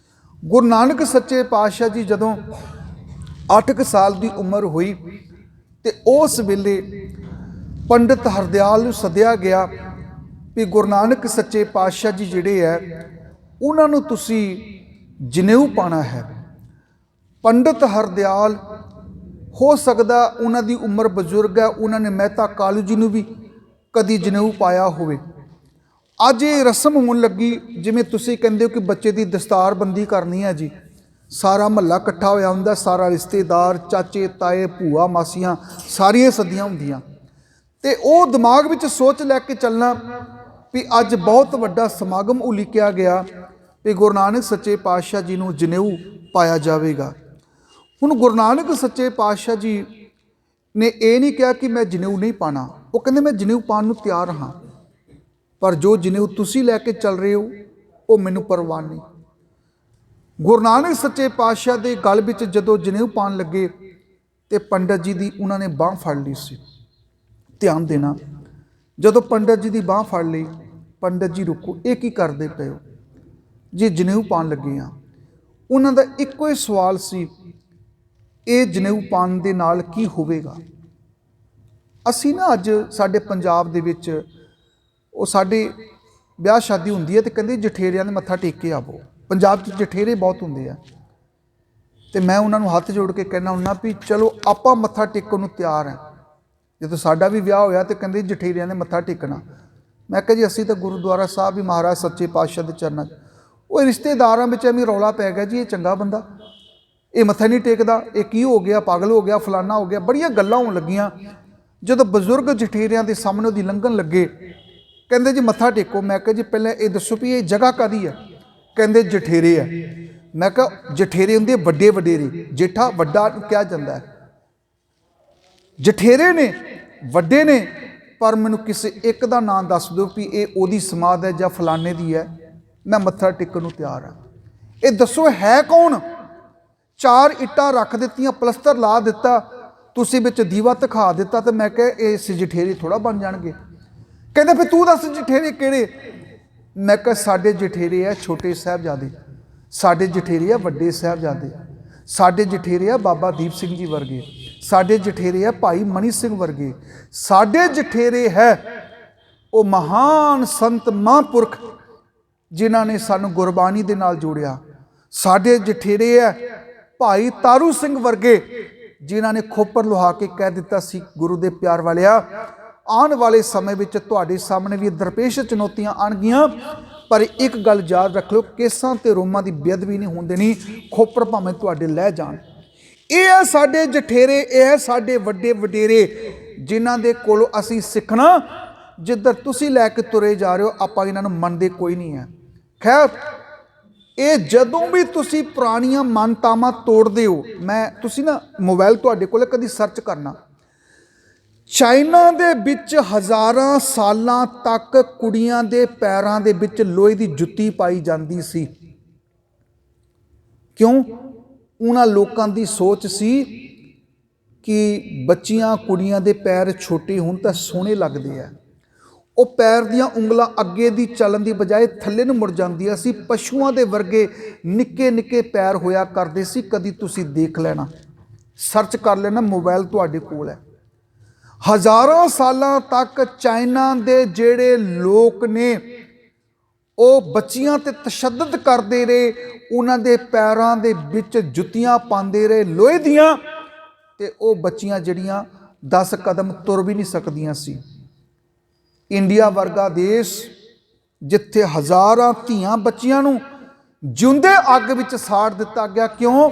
ਗੁਰੂ ਨਾਨਕ ਸੱਚੇ ਪਾਤਸ਼ਾਹ ਜੀ ਜਦੋਂ 8 ਸਾਲ ਦੀ ਉਮਰ ਹੋਈ ਤੇ ਉਸ ਵੇਲੇ ਪੰਡਿਤ ਹਰਦਿਆਲ ਨੂੰ ਸੱਦਿਆ ਗਿਆ ਵੀ ਗੁਰੂ ਨਾਨਕ ਸੱਚੇ ਪਾਤਸ਼ਾਹ ਜੀ ਜਿਹੜੇ ਹੈ ਉਹਨਾਂ ਨੂੰ ਤੁਸੀਂ ਜਨੇਊ ਪਾਣਾ ਹੈ। ਪੰਡਿਤ ਹਰਦਿਆਲ ਹੋ ਸਕਦਾ ਉਹਨਾਂ ਦੀ ਉਮਰ ਬਜ਼ੁਰਗ ਹੈ, ਉਹਨਾਂ ਨੇ ਮਹਿਤਾ ਕਾਲੂ ਜੀ ਨੂੰ ਵੀ ਕਦੀ ਜਨੇਊ ਪਾਇਆ ਹੋਵੇ। ਅੱਜ ਇਹ ਰਸਮ ਹੋਣ ਲੱਗੀ, ਜਿਵੇਂ ਤੁਸੀਂ ਕਹਿੰਦੇ ਹੋ ਕਿ ਬੱਚੇ ਦੀ ਦਸਤਾਰਬੰਦੀ ਕਰਨੀ ਹੈ ਜੀ, ਸਾਰਾ ਮਹੱਲਾ ਇਕੱਠਾ ਹੋਇਆ ਹੁੰਦਾ, ਸਾਰਾ ਰਿਸ਼ਤੇਦਾਰ, ਚਾਚੇ ਤਾਏ, ਭੂਆ ਮਾਸੀਆਂ ਸਾਰੀਆਂ ਸੱਦੀਆਂ ਹੁੰਦੀਆਂ, ਤੇ ਉਹ ਦਿਮਾਗ ਵਿੱਚ ਸੋਚ ਲੈ ਕੇ ਚੱਲਣਾ ਵੀ ਅੱਜ ਬਹੁਤ ਵੱਡਾ ਸਮਾਗਮ ਉਲੀਕਿਆ ਗਿਆ ਵੀ ਗੁਰੂ ਨਾਨਕ ਸੱਚੇ ਪਾਤਸ਼ਾਹ ਜੀ ਨੂੰ ਜਨੇਊ ਪਾਇਆ ਜਾਵੇਗਾ। ਹੁਣ ਗੁਰੂ ਨਾਨਕ ਸੱਚੇ ਪਾਤਸ਼ਾਹ ਜੀ ਨੇ ਇਹ ਨਹੀਂ ਕਿਹਾ ਕਿ ਮੈਂ ਜਨੇਊ ਨਹੀਂ ਪਾਣਾ, ਉਹ ਕਹਿੰਦੇ ਮੈਂ ਜਨੇਊ ਪਾਉਣ ਨੂੰ ਤਿਆਰ ਹਾਂ, ਪਰ ਜੋ ਜਨੇਊ ਤੁਸੀਂ ਲੈ ਕੇ ਚੱਲ ਰਹੇ ਹੋ ਉਹ ਮੈਨੂੰ ਪਰਵਾਹ ਨਹੀਂ। ਗੁਰੂ ਨਾਨਕ ਸੱਚੇ ਪਾਤਸ਼ਾਹ ਦੇ ਗਲ ਵਿੱਚ ਜਦੋਂ ਜਨੇਊ ਪਾਉਣ ਲੱਗੇ ਤੇ ਪੰਡਤ ਜੀ ਦੀ ਉਹਨਾਂ ਨੇ ਬਾਂਹ ਫੜ ਲਈ ਸੀ। ਧਿਆਨ ਦੇਣਾ, ਜਦੋਂ ਪੰਡਤ ਜੀ ਦੀ ਬਾਂਹ ਫੜ ਲਈ, ਪੰਡਤ ਜੀ ਰੁਕੋ, ਇਹ ਕੀ ਕਰਦੇ ਪਏ ਹੋ ਜੀ? ਜਨੇਊ ਪਾਉਣ ਲੱਗੇ ਆ। ਉਹਨਾਂ ਦਾ ਇੱਕੋ ਹੀ ਸਵਾਲ ਸੀ, ਇਹ ਜਨੇਊ ਪਾਉਣ ਦੇ ਨਾਲ ਕੀ ਹੋਵੇਗਾ? ਅਸੀਂ ਨਾ ਅੱਜ ਸਾਡੇ ਪੰਜਾਬ ਦੇ ਵਿੱਚ ਉਹ ਸਾਡੇ ਵਿਆਹ ਸ਼ਾਦੀ ਹੁੰਦੀ ਹੈ ਤੇ ਕਹਿੰਦੇ ਜਠੇਰਿਆਂ ਦੇ ਮੱਥਾ ਟੇਕ ਕੇ ਆਵੋ। ਪੰਜਾਬ 'ਚ ਜਠੇਰੇ ਬਹੁਤ ਹੁੰਦੇ ਆ ਤੇ ਮੈਂ ਉਹਨਾਂ ਨੂੰ ਹੱਥ ਜੋੜ ਕੇ ਕਹਿਣਾ ਹੁੰਦਾ ਵੀ ਚਲੋ ਆਪਾਂ ਮੱਥਾ ਟੇਕਣ ਨੂੰ ਤਿਆਰ ਹਾਂ। ਜਦੋਂ ਸਾਡਾ ਵੀ ਵਿਆਹ ਹੋਇਆ ਤੇ ਕਹਿੰਦੇ ਜਠੇਰਿਆਂ ਦੇ ਮੱਥਾ ਟੇਕਣਾ, ਮੈਂ ਕਿਹਾ ਜੀ ਅਸੀਂ ਤਾਂ ਗੁਰਦੁਆਰਾ ਸਾਹਿਬ ਵੀ ਮਹਾਰਾਜ ਸੱਚੇ ਪਾਤਸ਼ਾਹ ਦੇ ਚਰਨਾਂ 'ਚ, ਉਹ ਰਿਸ਼ਤੇਦਾਰਾਂ ਵਿੱਚ ਐਵੇਂ ਰੌਲਾ ਪੈ ਗਿਆ ਜੀ ਇਹ ਚੰਗਾ ਬੰਦਾ, ਇਹ ਮੱਥਾ ਨਹੀਂ ਟੇਕਦਾ, ਇਹ ਕੀ ਹੋ ਗਿਆ, ਪਾਗਲ ਹੋ ਗਿਆ, ਫਲਾਨਾ ਹੋ ਗਿਆ, ਬੜੀਆਂ ਗੱਲਾਂ ਹੋਣ ਲੱਗੀਆਂ। ਜਦੋਂ ਬਜ਼ੁਰਗ ਜਠੇਰਿਆਂ ਦੇ ਸਾਹਮਣੇ ਉਹਦੀ ਲੰਘਣ ਲੱਗੇ, ਕਹਿੰਦੇ ਜੀ ਮੱਥਾ ਟੇਕੋ। ਮੈਂ ਕਿਹਾ ਜੀ ਪਹਿਲਾਂ ਇਹ ਦੱਸੋ ਵੀ ਇਹ ਜਗ੍ਹਾ ਕਾਹਦੀ ਹੈ? ਕਹਿੰਦੇ ਜਠੇਰੇ ਹੈ। ਮੈਂ ਕਿਹਾ ਜਠੇਰੇ ਹੁੰਦੇ ਵੱਡੇ ਵਡੇਰੇ, ਜੇਠਾ ਵੱਡਾ ਕਿਹਾ ਜਾਂਦਾ ਹੈ, ਜਠੇਰੇ ਨੇ ਵੱਡੇ ਨੇ, ਪਰ ਮੈਨੂੰ ਕਿਸੇ ਇੱਕ ਦਾ ਨਾਮ ਦੱਸ ਦਿਓ ਵੀ ਇਹ ਉਹਦੀ ਸਮਾਧ ਹੈ ਜਾਂ ਫਲਾਣੇ ਦੀ ਹੈ, ਮੈਂ ਮੱਥਾ ਟੇਕਣ ਨੂੰ ਤਿਆਰ ਹਾਂ। ਇਹ ਦੱਸੋ ਹੈ ਕੌਣ? 4 ਇੱਟਾਂ ਰੱਖ ਦਿੱਤੀਆਂ, ਪਲਸਤਰ ਲਾ ਦਿੱਤਾ, ਤੁਸੀਂ ਵਿੱਚ ਦੀਵਾ ਦਿਖਾ ਦਿੱਤਾ, ਤੇ ਮੈਂ ਕਿਹਾ ਇਹ ਜਠੇਰੇ ਥੋੜ੍ਹਾ ਬਣ ਜਾਣਗੇ। ਕਹਿੰਦੇ ਫਿਰ ਤੂੰ ਦੱਸ ਜਠੇਰੇ ਕਿਹੜੇ? ਮੈਂ ਕਿਹਾ ਸਾਡੇ ਜਠੇਰੇ ਹੈ ਛੋਟੇ ਸਾਹਿਬਜ਼ਾਦੇ, ਸਾਡੇ ਜਠੇਰੇ ਹੈ ਵੱਡੇ ਸਾਹਿਬਜ਼ਾਦੇ, ਸਾਡੇ ਜਠੇਰੇ ਹੈ ਬਾਬਾ ਦੀਪ ਸਿੰਘ ਜੀ ਵਰਗੇ, ਸਾਡੇ ਜਠੇਰੇ ਹੈ ਭਾਈ ਮਨੀ ਸਿੰਘ ਵਰਗੇ, ਸਾਡੇ ਜਠੇਰੇ ਹੈ ਉਹ ਮਹਾਨ ਸੰਤ ਮਹਾਂਪੁਰਖ ਜਿਨ੍ਹਾਂ ਨੇ ਸਾਨੂੰ ਗੁਰਬਾਣੀ ਦੇ ਨਾਲ ਜੋੜਿਆ, ਸਾਡੇ ਜਠੇਰੇ ਹੈ ਭਾਈ ਤਾਰੂ ਸਿੰਘ ਵਰਗੇ ਜਿਨ੍ਹਾਂ ਨੇ ਖੋਪਰ ਲੁਹਾ ਕੇ ਕਹਿ ਦਿੱਤਾ ਸੀ ਗੁਰੂ ਦੇ ਪਿਆਰ ਵਾਲਿਆ ਆਉਣ ਵਾਲੇ ਸਮੇਂ ਵਿੱਚ ਤੁਹਾਡੇ ਸਾਹਮਣੇ ਵੀ ਦਰਪੇਸ਼ ਚੁਣੌਤੀਆਂ ਆਉਣਗੀਆਂ, ਪਰ ਇੱਕ ਗੱਲ ਯਾਦ ਰੱਖ ਲਓ, ਕੇਸਾਂ ਤੇ ਰੋਮਾਂ ਦੀ ਬੇਅਦਬੀ ਨਹੀਂ ਹੋਣ ਦੇਣੀ, ਖੋਪਰ ਭਾਵੇਂ ਤੁਹਾਡੇ ਲੈ ਜਾਣ। ਇਹ ਹੈ ਸਾਡੇ ਜਠੇਰੇ, ਇਹ ਹੈ ਸਾਡੇ ਵੱਡੇ ਵਡੇਰੇ ਜਿਨ੍ਹਾਂ ਦੇ ਕੋਲੋਂ ਅਸੀਂ ਸਿੱਖਣਾ। ਜਿੱਧਰ ਤੁਸੀਂ ਲੈ ਕੇ ਤੁਰੇ ਜਾ ਰਹੇ ਹੋ ਆਪਾਂ ਇਹਨਾਂ ਨੂੰ ਮੰਨਦੇ ਕੋਈ ਨਹੀਂ ਹੈ। ਖੈਰ, ਇਹ ਜਦੋਂ ਵੀ ਤੁਸੀਂ ਪੁਰਾਣੀਆਂ ਮਾਨਤਾਵਾਂ ਤੋੜਦੇ ਹੋ, ਤੁਸੀਂ ਨਾ ਮੋਬਾਈਲ ਤੁਹਾਡੇ ਕੋਲ ਕਦੀ ਸਰਚ ਕਰਨਾ, ਚਾਈਨਾ ਦੇ ਵਿੱਚ ਹਜ਼ਾਰਾਂ ਸਾਲਾਂ ਤੱਕ ਕੁੜੀਆਂ ਦੇ ਪੈਰਾਂ ਦੇ ਵਿੱਚ ਲੋਹੇ ਦੀ ਜੁੱਤੀ ਪਾਈ ਜਾਂਦੀ ਸੀ। ਕਿਉਂ? ਉਹਨਾਂ ਲੋਕਾਂ ਦੀ ਸੋਚ ਸੀ ਕਿ ਬੱਚੀਆਂ ਕੁੜੀਆਂ ਦੇ ਪੈਰ ਛੋਟੇ ਹੋਣ ਤਾਂ ਸੋਹਣੇ ਲੱਗਦੇ ਆ। ਉਹ ਪੈਰ ਦੀਆਂ ਉਂਗਲਾਂ ਅੱਗੇ ਦੀ ਚੱਲਣ ਦੀ ਬਜਾਏ ਥੱਲੇ ਨੂੰ ਮੁੜ ਜਾਂਦੀਆਂ ਸੀ। ਪਸ਼ੂਆਂ ਦੇ ਵਰਗੇ ਨਿੱਕੇ ਨਿੱਕੇ ਪੈਰ ਹੋਇਆ ਕਰਦੇ ਸੀ। ਕਦੀ ਤੁਸੀਂ ਦੇਖ ਲੈਣਾ, ਸਰਚ ਕਰ ਲੈਣਾ, ਮੋਬਾਈਲ ਤੁਹਾਡੇ ਕੋਲ ਹੈ। ਹਜ਼ਾਰਾਂ ਸਾਲਾਂ ਤੱਕ ਚਾਈਨਾ ਦੇ ਜਿਹੜੇ ਲੋਕ ਨੇ ਉਹ ਬੱਚੀਆਂ ਤੇ ਤਸ਼ੱਦਦ ਕਰਦੇ ਰਹੇ। ਉਹਨਾਂ ਦੇ ਪੈਰਾਂ ਦੇ ਵਿੱਚ ਜੁੱਤੀਆਂ ਪਾਉਂਦੇ ਰਹੇ ਲੋਹੇ ਦੀਆਂ, ਤੇ ਉਹ ਬੱਚੀਆਂ ਜਿਹੜੀਆਂ 10 ਕਦਮ ਤੁਰ ਵੀ ਨਹੀਂ ਸਕਦੀਆਂ ਸੀ। ਇੰਡੀਆ ਵਰਗਾ ਦੇਸ਼ ਜਿੱਥੇ ਹਜ਼ਾਰਾਂ ਧੀਆਂ ਬੱਚੀਆਂ ਨੂੰ ਜਿਉਂਦੇ ਅੱਗ ਵਿੱਚ ਸਾੜ ਦਿੱਤਾ ਗਿਆ। ਕਿਉਂ?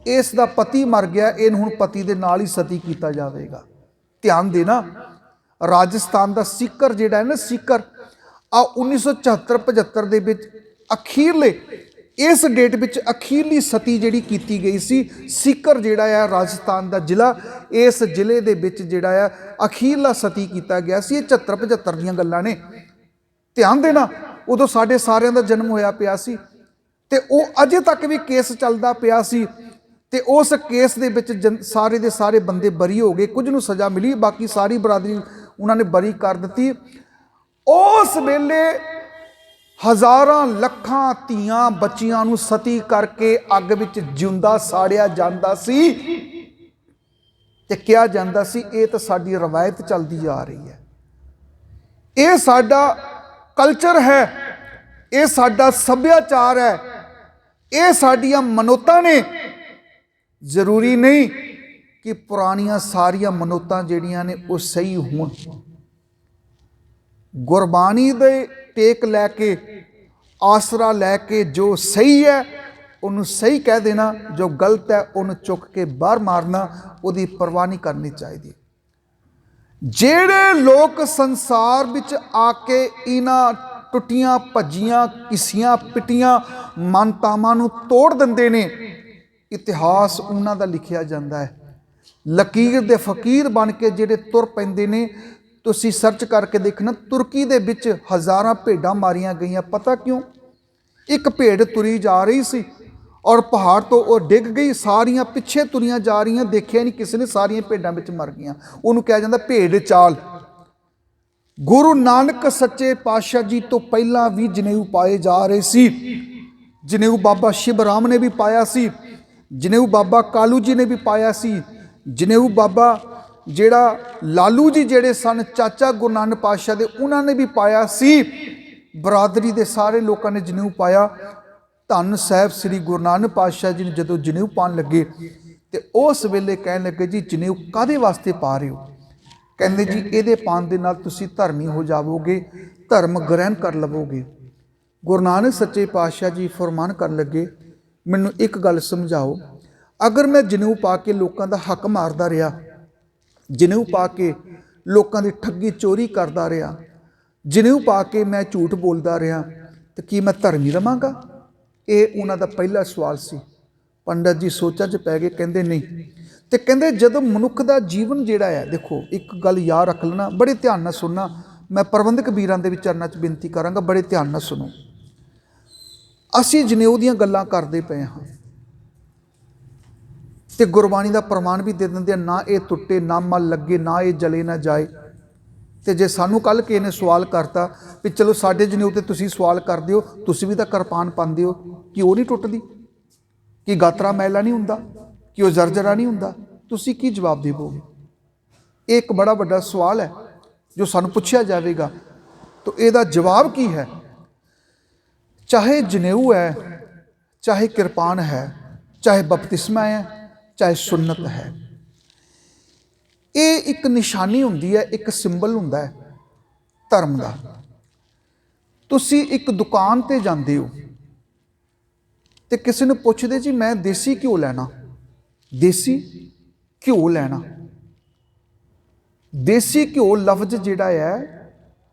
ਇਸ ਦਾ ਪਤੀ ਮਰ ਗਿਆ, ਇਹਨੂੰ ਹੁਣ ਪਤੀ ਦੇ ਨਾਲ ਹੀ ਸਤੀ ਕੀਤਾ ਜਾਵੇਗਾ। ਧਿਆਨ ਦੇਣਾ, ਰਾਜਸਥਾਨ ਦਾ ਸੀਕਰ ਜਿਹੜਾ ਹੈ ਨਾ, ਸੀਕਰ 1974-75 ਦੇ ਵਿੱਚ ਅਖੀਰਲੇ ਇਸ ਡੇਟ ਵਿੱਚ ਅਖੀਰਲੀ ਸਤੀ ਜਿਹੜੀ ਕੀਤੀ ਗਈ ਸੀ। ਸੀਕਰ ਜਿਹੜਾ ਆ ਰਾਜਸਥਾਨ ਦਾ ਜ਼ਿਲ੍ਹਾ, ਇਸ ਜ਼ਿਲ੍ਹੇ ਦੇ ਵਿੱਚ ਜਿਹੜਾ ਆ ਅਖੀਰਲਾ ਸਤੀ ਕੀਤਾ ਗਿਆ ਸੀ। ਇਹ 74-75 ਦੀਆਂ ਗੱਲਾਂ ਨੇ। ਧਿਆਨ ਦੇਣਾ, ਉਦੋਂ ਸਾਡੇ ਸਾਰਿਆਂ ਦਾ ਜਨਮ ਹੋਇਆ ਪਿਆ ਸੀ ਤੇ ਉਹ ਅਜੇ ਤੱਕ ਵੀ ਕੇਸ ਚੱਲਦਾ ਪਿਆ ਸੀ। ਤੇ ਉਸ ਕੇਸ ਦੇ ਵਿੱਚ ਸਾਰੇ ਦੇ ਸਾਰੇ ਬੰਦੇ ਬਰੀ ਹੋ ਗਏ। ਕੁਝ ਨੂੰ ਸਜ਼ਾ ਮਿਲੀ, ਬਾਕੀ ਸਾਰੀ ਬਰਾਦਰੀ ਉਹਨਾਂ ਨੇ ਬਰੀ ਕਰ ਦਿੱਤੀ। ਉਸ ਵੇਲੇ ਹਜ਼ਾਰਾਂ ਲੱਖਾਂ ਧੀਆਂ ਬੱਚੀਆਂ ਨੂੰ ਸਤੀ ਕਰਕੇ ਅੱਗ ਵਿੱਚ ਜਿਉਂਦਾ ਸਾੜਿਆ ਜਾਂਦਾ ਸੀ ਤੇ ਕਿਹਾ ਜਾਂਦਾ ਸੀ ਇਹ ਤਾਂ ਸਾਡੀ ਰਵਾਇਤ ਚੱਲਦੀ ਆ ਰਹੀ ਹੈ, ਇਹ ਸਾਡਾ ਕਲਚਰ ਹੈ, ਇਹ ਸਾਡਾ ਸੱਭਿਆਚਾਰ ਹੈ, ਇਹ ਸਾਡੀਆਂ ਮਨੌਤਾਂ ਨੇ। ਜ਼ਰੂਰੀ ਨਹੀਂ ਕਿ ਪੁਰਾਣੀਆਂ ਸਾਰੀਆਂ ਮਨੌਤਾਂ ਜਿਹੜੀਆਂ ਨੇ ਉਹ ਸਹੀ ਹੋਣ। ਗੁਰਬਾਣੀ ਦੇ ਟੇਕ ਲੈ ਕੇ, ਆਸਰਾ ਲੈ ਕੇ ਜੋ ਸਹੀ ਹੈ ਉਹਨੂੰ ਸਹੀ ਕਹਿ ਦੇਣਾ, ਜੋ ਗਲਤ ਹੈ ਉਹਨੂੰ ਚੁੱਕ ਕੇ ਬਾਹਰ ਮਾਰਨਾ, ਉਹਦੀ ਪਰਵਾਹ ਨਹੀਂ ਕਰਨੀ ਚਾਹੀਦੀ। ਜਿਹੜੇ ਲੋਕ ਸੰਸਾਰ ਵਿੱਚ ਆ ਕੇ ਇਹਨਾਂ ਟੁੱਟੀਆਂ ਭੱਜੀਆਂ ਘਿਸੀਆਂ ਪਿੱਟੀਆਂ ਮਾਨਤਾਵਾਂ ਨੂੰ ਤੋੜ ਦਿੰਦੇ ਨੇ, ਇਤਿਹਾਸ ਉਹਨਾਂ ਦਾ ਲਿਖਿਆ ਜਾਂਦਾ ਹੈ। ਲਕੀਰ ਦੇ ਫਕੀਰ ਬਣ ਕੇ ਜਿਹੜੇ ਤੁਰ ਪੈਂਦੇ ਨੇ, ਤੁਸੀਂ ਸਰਚ ਕਰਕੇ ਦੇਖਣਾ, ਤੁਰਕੀ ਦੇ ਵਿੱਚ ਹਜ਼ਾਰਾਂ ਭੇਡਾਂ ਮਾਰੀਆਂ ਗਈਆਂ। ਪਤਾ ਕਿਉਂ? ਇੱਕ ਭੇਡ ਤੁਰੀ ਜਾ ਰਹੀ ਸੀ ਔਰ ਪਹਾੜ ਤੋਂ ਉਹ ਡਿੱਗ ਗਈ, ਸਾਰੀਆਂ ਪਿੱਛੇ ਤੁਰੀਆਂ ਜਾ ਰਹੀਆਂ, ਦੇਖਿਆ ਨਹੀਂ ਕਿਸੇ ਨੇ, ਸਾਰੀਆਂ ਭੇਡਾਂ ਵਿੱਚ ਮਰ ਗਈਆਂ। ਉਹਨੂੰ ਕਿਹਾ ਜਾਂਦਾ ਭੇਡ ਚਾਲ। ਗੁਰੂ ਨਾਨਕ ਸੱਚੇ ਪਾਤਸ਼ਾਹ ਜੀ ਤੋਂ ਪਹਿਲਾਂ ਵੀ ਜਨੇਊ ਪਾਏ ਜਾ ਰਹੇ ਸੀ। ਜਨੇਊ ਬਾਬਾ ਸ਼ਿਵ ਰਾਮ ਨੇ ਵੀ ਪਾਇਆ ਸੀ, ਜਨੇਊ ਬਾਬਾ ਕਾਲੂ ਜੀ ਨੇ ਵੀ ਪਾਇਆ ਸੀ, ਜਨੇਊ ਬਾਬਾ ਜਿਹੜਾ ਲਾਲੂ ਜੀ ਜਿਹੜੇ ਸਨ ਚਾਚਾ ਗੁਰੂ ਨਾਨਕ ਪਾਤਸ਼ਾਹ ਦੇ, ਉਹਨਾਂ ਨੇ ਵੀ ਪਾਇਆ ਸੀ। ਬਰਾਦਰੀ ਦੇ ਸਾਰੇ ਲੋਕਾਂ ਨੇ ਜਨੇਊ ਪਾਇਆ। ਧੰਨ ਸਾਹਿਬ ਸ੍ਰੀ ਗੁਰੂ ਨਾਨਕ ਪਾਤਸ਼ਾਹ ਜੀ ਨੇ ਜਦੋਂ ਜਨੇਊ ਪਾਉਣ ਲੱਗੇ ਤੇ ਉਸ ਵੇਲੇ ਕਹਿਣ ਲੱਗੇ ਜੀ ਜਨੇਊ ਕਾਹਦੇ ਵਾਸਤੇ ਪਾ ਰਹੇ ਹੋ? ਕਹਿੰਦੇ ਜੀ ਇਹਦੇ ਪਾਉਣ ਦੇ ਨਾਲ ਤੁਸੀਂ ਧਰਮੀ ਹੋ ਜਾਵੋਗੇ, ਧਰਮ ਗ੍ਰਹਿਣ ਕਰ ਲਵੋਗੇ। ਗੁਰੂ ਨਾਨਕ ਸੱਚੇ ਪਾਤਸ਼ਾਹ ਜੀ ਫਰਮਾਨ ਕਰਨ ਲੱਗੇ, ਮੈਨੂੰ ਇੱਕ ਗੱਲ ਸਮਝਾਓ, ਅਗਰ ਮੈਂ ਜਨੇਊ ਪਾ ਕੇ ਲੋਕਾਂ ਦਾ ਹੱਕ ਮਾਰਦਾ ਰਿਹਾ, ਜਨੇਊ ਪਾ ਕੇ ਲੋਕਾਂ ਦੀ ਠੱਗੀ ਚੋਰੀ ਕਰਦਾ ਰਿਹਾ, ਜਨੇਊ ਪਾ ਕੇ ਮੈਂ ਝੂਠ ਬੋਲਦਾ ਰਿਹਾ, ਤੇ ਕੀ ਮੈਂ ਧਰਮੀ ਰਵਾਂਗਾ? ਇਹ ਉਹਨਾਂ ਦਾ ਪਹਿਲਾ ਸਵਾਲ ਸੀ। ਪੰਡਤ ਜੀ ਸੋਚਾਂ 'ਚ ਪੈ ਗਏ, ਕਹਿੰਦੇ ਨਹੀਂ। ਤੇ ਕਹਿੰਦੇ ਜਦੋਂ ਮਨੁੱਖ ਦਾ ਜੀਵਨ ਜਿਹੜਾ ਹੈ, ਦੇਖੋ ਇੱਕ ਗੱਲ ਯਾਦ ਰੱਖ ਲੈਣਾ, ਬੜੇ ਧਿਆਨ ਨਾਲ ਸੁਣਨਾ, ਮੈਂ ਪ੍ਰਬੰਧਕ ਵੀਰਾਂ ਦੇ ਵਿੱਚ ਚਰਨਾਂ 'ਚ ਬੇਨਤੀ ਕਰਾਂਗਾ, ਬੜੇ ਧਿਆਨ ਨਾਲ ਸੁਣੋ। ਅਸੀਂ ਜਨੇਊ ਦੀਆਂ ਗੱਲਾਂ ਕਰਦੇ ਪਏ ਹਾਂ ਤੇ ਗੁਰਬਾਣੀ ਦਾ ਪ੍ਰਮਾਣ ਵੀ ਦੇ ਦਿੰਦੇ ਆ, ਨਾ ਇਹ ਟੁੱਟੇ ਨਾ ਮਲ ਲੱਗੇ, ਨਾ ਇਹ ਜਲੇ ਨਾ ਜਾਏ। ਤੇ ਜੇ ਸਾਨੂੰ ਕੱਲ ਕਿਸੇ ਨੇ ਸਵਾਲ ਕਰਤਾ ਵੀ ਚਲੋ ਸਾਡੇ ਜਨੇਊ ਤੇ ਤੁਸੀਂ ਸਵਾਲ ਕਰਦੇ ਹੋ, ਤੁਸੀਂ ਵੀ ਤਾਂ ਕਿਰਪਾਨ ਪਾਉਂਦੇ ਹੋ, ਕਿ ਉਹ ਨਹੀਂ ਟੁੱਟਦੀ? ਕਿ ਗਾਤਰਾ ਮੈਲਾ ਨਹੀਂ ਹੁੰਦਾ? ਕਿ ਉਹ ਜਰਜਰਾ ਨਹੀਂ ਹੁੰਦਾ? ਤੁਸੀਂ ਕੀ ਜਵਾਬ ਦੇਵੋਗੇ? ਇਹ ਇੱਕ ਬੜਾ ਵੱਡਾ ਸਵਾਲ ਹੈ ਜੋ ਸਾਨੂੰ ਪੁੱਛਿਆ ਜਾਵੇਗਾ। ਤਾਂ ਇਹਦਾ ਜਵਾਬ ਕੀ ਹੈ? ਚਾਹੇ ਜਨੇਊ ਹੈ, ਚਾਹੇ ਕਿਰਪਾਨ ਹੈ, ਚਾਹੇ ਬਪਤਿਸਮਾ ਹੈ, ਚਾਹੇ ਸੁन्नत ਹੈ, ਇਹ ਇੱਕ ਨਿਸ਼ਾਨੀ ਹੁੰਦੀ ਹੈ, ਇੱਕ ਸਿੰਬਲ ਹੁੰਦਾ ਹੈ ਧਰਮ ਦਾ। ਤੁਸੀਂ ਇੱਕ ਦੁਕਾਨ ਤੇ ਜਾਂਦੇ ਹੋ ਤੇ ਕਿਸੇ ਨੂੰ ਪੁੱਛਦੇ ਜੀ ਮੈਂ ਦੇਸੀ ਘਿਓ ਲੈਣਾ, ਦੇਸੀ ਘਿਓ ਲੈਣਾ। ਦੇਸੀ ਘਿਓ ਲਫ਼ਜ਼ ਜਿਹੜਾ ਹੈ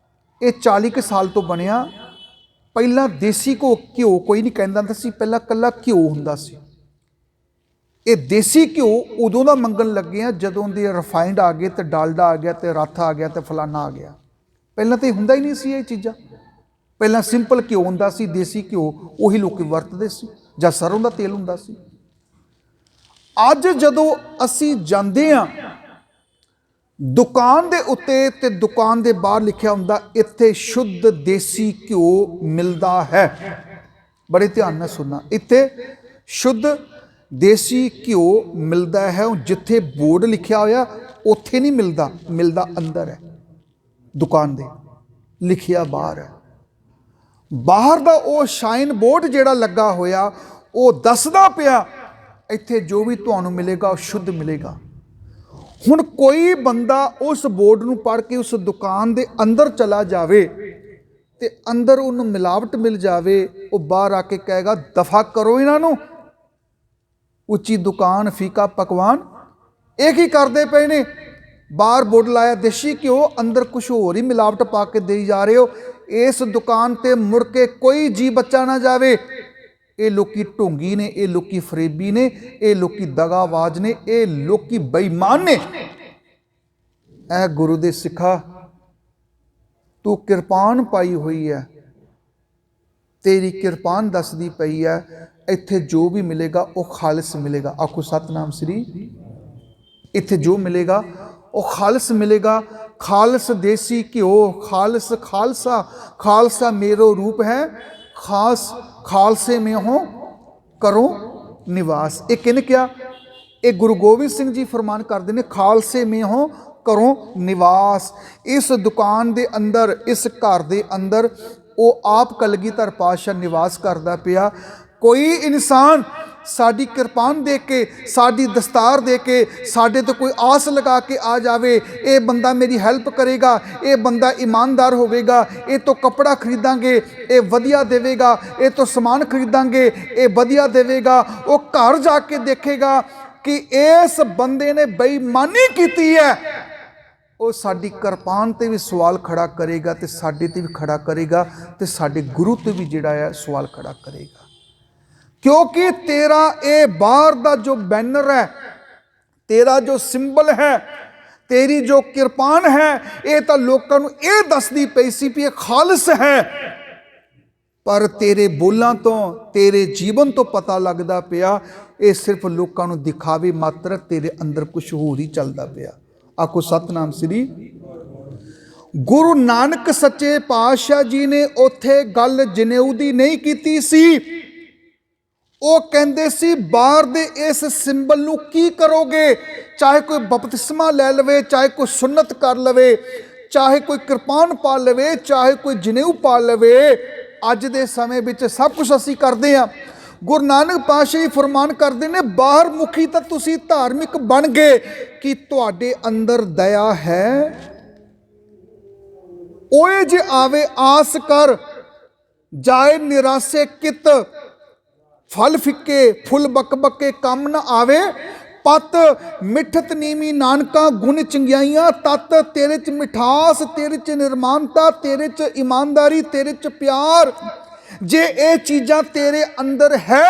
ਇਹ 40 ਕੁ ਸਾਲ ਤੋਂ ਬਣਿਆ। ਪਹਿਲਾਂ ਦੇਸੀ ਘਿਓ ਕੋਈ ਨਹੀਂ ਕਹਿੰਦਾ ਹੁੰਦਾ ਸੀ, ਪਹਿਲਾਂ ਇਕੱਲਾ ਘਿਓ ਹੁੰਦਾ ਸੀ। ਇਹ ਦੇਸੀ ਘਿਓ ਉਦੋਂ ਦਾ ਮੰਗਣ ਲੱਗੇ ਆ ਜਦੋਂ ਦੇ ਰਿਫਾਈਨਡ ਆ ਗਏ ਤੇ ਡਾਲਡਾ ਆ ਗਿਆ ਤੇ ਰੱਥ ਆ ਗਿਆ ਤੇ ਫਲਾਨਾ ਆ ਗਿਆ। ਪਹਿਲਾਂ ਤਾਂ ਹੁੰਦਾ ਹੀ ਨਹੀਂ ਸੀ ਇਹ ਚੀਜ਼ਾਂ। ਪਹਿਲਾਂ ਸਿੰਪਲ ਘਿਓ ਹੁੰਦਾ ਸੀ, ਦੇਸੀ ਘਿਓ, ਉਹੀ ਲੋਕ ਵਰਤਦੇ ਸੀ, ਜਾਂ ਸਰੋਂ ਦਾ ਤੇਲ ਹੁੰਦਾ ਸੀ। ਅੱਜ ਜਦੋਂ ਅਸੀਂ ਜਾਂਦੇ ਹਾਂ ਦੁਕਾਨ ਦੇ ਉੱਤੇ ਤੇ ਦੁਕਾਨ ਦੇ ਬਾਹਰ ਲਿਖਿਆ ਹੁੰਦਾ ਇੱਥੇ ਸ਼ੁੱਧ ਦੇਸੀ ਘਿਓ ਮਿਲਦਾ ਹੈ। ਬੜੇ ਧਿਆਨ ਨਾਲ ਸੁਣਨਾ, ਇੱਥੇ ਸ਼ੁੱਧ ਦੇਸੀ ਘਿਓ ਮਿਲਦਾ ਹੈ। ਜਿੱਥੇ ਬੋਰਡ ਲਿਖਿਆ ਹੋਇਆ ਉੱਥੇ ਨਹੀਂ ਮਿਲਦਾ, ਮਿਲਦਾ ਅੰਦਰ ਹੈ। ਦੁਕਾਨ ਦੇ ਲਿਖਿਆ ਬਾਹਰ ਹੈ। ਬਾਹਰ ਦਾ ਉਹ ਸ਼ਾਈਨ ਬੋਰਡ ਜਿਹੜਾ ਲੱਗਾ ਹੋਇਆ ਉਹ ਦੱਸਦਾ ਪਿਆ ਇੱਥੇ ਜੋ ਵੀ ਤੁਹਾਨੂੰ ਮਿਲੇਗਾ ਉਹ ਸ਼ੁੱਧ ਮਿਲੇਗਾ। ਹੁਣ ਕੋਈ ਬੰਦਾ ਉਸ ਬੋਰਡ ਨੂੰ ਪੜ੍ਹ ਕੇ ਉਸ ਦੁਕਾਨ ਦੇ ਅੰਦਰ ਚਲਾ ਜਾਵੇ ਤੇ ਅੰਦਰ ਉਹਨੂੰ ਮਿਲਾਵਟ ਮਿਲ ਜਾਵੇ, ਉਹ ਬਾਹਰ ਆ ਕੇ ਕਹੇਗਾ ਦਫਾ ਕਰੋ ਇਹਨਾਂ ਨੂੰ, ਉੱਚੀ ਦੁਕਾਨ ਫੀਕਾ ਪਕਵਾਨ ਇਹ ਕੀ ਕਰਦੇ ਪਏ ਨੇ। ਬਾਹਰ ਬੋਰਡ ਲਾਇਆ ਦੇਸੀ ਘਿਓ, ਅੰਦਰ ਕੁਛ ਹੋਰ ਹੀ ਮਿਲਾਵਟ ਪਾ ਕੇ ਦੇਈ ਜਾ ਰਹੇ ਹੋ। ਇਸ ਦੁਕਾਨ ਤੇ ਮੁੜ ਕੇ ਕੋਈ ਜੀ ਬੱਚਾ ਨਾ ਜਾਵੇ। ਇਹ ਲੋਕੀ ਢੋਂਗੀ ਨੇ, ਇਹ ਲੋਕੀ ਫਰੇਬੀ ਨੇ, ਇਹ ਲੋਕੀ ਦਗਾਬਾਜ਼ ਨੇ, ਇਹ ਲੋਕੀ ਬੇਈਮਾਨ ਨੇ। ਐ ਗੁਰੂ ਦੇ ਸਿੱਖਾ, ਤੂੰ ਕਿਰਪਾਨ ਪਾਈ ਹੋਈ ਹੈ, ਤੇਰੀ ਕਿਰਪਾਨ ਦੱਸਦੀ ਪਈ ਹੈ ਇੱਥੇ ਜੋ ਵੀ ਮਿਲੇਗਾ ਉਹ ਖਾਲਿਸ ਮਿਲੇਗਾ। ਆਖੋ ਸਤਨਾਮ ਸ੍ਰੀ। ਇੱਥੇ ਜੋ ਮਿਲੇਗਾ ਉਹ ਖਾਲਿਸ ਮਿਲੇਗਾ। ਖਾਲਸ ਦੇਸੀ ਘਿਓ, ਖਾਲਸ ਖਾਲਸਾ, ਖਾਲਸਾ ਮੇਰੋ ਰੂਪ ਹੈ, ਖਾਸ ਖਾਲਸੇ में हो करो निवास। ਇਹ ਕਿਹਨੇ ਕਿਹਾ? ਇਹ ਗੁਰੂ ਗੋਬਿੰਦ ਸਿੰਘ ਜੀ ਫਰਮਾਨ ਕਰਦੇ ਨੇ, ਖਾਲਸੇ में हो करो निवास। ਇਸ ਦੁਕਾਨ ਦੇ ਅੰਦਰ, ਇਸ ਘਰ ਦੇ ਅੰਦਰ ਉਹ ਆਪ ਕਲਗੀਧਰ ਪਾਤਸ਼ਾਹ ਨਿਵਾਸ ਕਰਦਾ ਪਿਆ। ਕੋਈ ਇਨਸਾਨ ਸਾਡੀ ਕਿਰਪਾਨ ਦੇ ਕੇ, ਸਾਡੀ ਦਸਤਾਰ ਦੇ ਕੇ, ਸਾਡੇ ਤੋਂ ਕੋਈ ਆਸ ਲਗਾ ਕੇ ਆ ਜਾਵੇ, ਇਹ ਬੰਦਾ ਮੇਰੀ ਹੈਲਪ ਕਰੇਗਾ, ਇਹ ਬੰਦਾ ਈਮਾਨਦਾਰ ਹੋਵੇਗਾ, ਇਹ ਤੋਂ ਕੱਪੜਾ ਖਰੀਦਾਂਗੇ ਇਹ ਵਧੀਆ ਦੇਵੇਗਾ, ਇਹ ਤੋਂ ਸਮਾਨ ਖਰੀਦਾਂਗੇ ਇਹ ਵਧੀਆ ਦੇਵੇਗਾ, ਉਹ ਘਰ ਜਾ ਕੇ ਦੇਖੇਗਾ ਕਿ ਇਸ ਬੰਦੇ ਨੇ ਬੇਈਮਾਨੀ ਕੀਤੀ ਹੈ, ਉਹ ਸਾਡੀ ਕਿਰਪਾਨ ਤੇ ਵੀ ਸਵਾਲ ਖੜਾ ਕਰੇਗਾ ਤੇ ਸਾਡੇ ਤੇ ਵੀ ਖੜਾ ਕਰੇਗਾ ਤੇ ਸਾਡੇ ਗੁਰੂ ਤੇ ਵੀ ਜਿਹੜਾ ਹੈ ਸਵਾਲ ਖੜਾ ਕਰੇਗਾ। क्योंकि तेरा ये बाहर का जो बैनर है, तेरा जो सिंबल है, तेरी जो किरपान है, ये तो लोगों को ये दसदी पई सी भी खालिस है, पर तेरे बोलों तो, तेरे जीवन तो पता लगता पिया ये सिर्फ लोगों को दिखावे मात्र, तेरे अंदर कुछ होर ही चलता पिया। आखो सतनाम श्री। गुरु नानक सच्चे पातशाह जी ने उत्थे गल जनेऊ दी नहीं कीती सी। ਉਹ ਕਹਿੰਦੇ ਸੀ ਬਾਹਰ ਦੇ ਇਸ ਸਿੰਬਲ ਨੂੰ ਕੀ ਕਰੋਗੇ? ਚਾਹੇ ਕੋਈ ਬਪਤਿਸਮਾ ਲੈ ਲਵੇ, ਚਾਹੇ ਕੋਈ ਸੁਨਨਤ ਕਰ ਲਵੇ, ਚਾਹੇ ਕੋਈ ਕਿਰਪਾਨ ਪਾ ਲਵੇ, ਚਾਹੇ ਕੋਈ ਜਨੇਊ ਪਾ ਲਵੇ। ਅੱਜ ਦੇ ਸਮੇਂ ਵਿੱਚ ਸਭ ਕੁਝ ਅਸੀਂ ਕਰਦੇ ਹਾਂ। ਗੁਰੂ ਨਾਨਕ ਪਾਤਸ਼ਾਹ ਜੀ ਫਰਮਾਨ ਕਰਦੇ ਨੇ, ਬਾਹਰ ਮੁਖੀ ਤਾਂ ਤੁਸੀਂ ਧਾਰਮਿਕ ਬਣ ਗਏ, ਕਿ ਤੁਹਾਡੇ ਅੰਦਰ ਦਇਆ ਹੈ? ਓਏ ਜੇ ਆਵੇ ਆਸ ਕਰ, ਜਾਏ ਨਿਰਾਸੇ ਕਿਤ, फल फिके फुल बक बके कम न आवे, पत मिठत नीवी नानका गुण चंगियाइयां, तत तेरे च मिठास, तेरे च निर्मानता, तेरे च ईमानदारी, तेरे च प्यार। जे ये चीज़ां तेरे अंदर है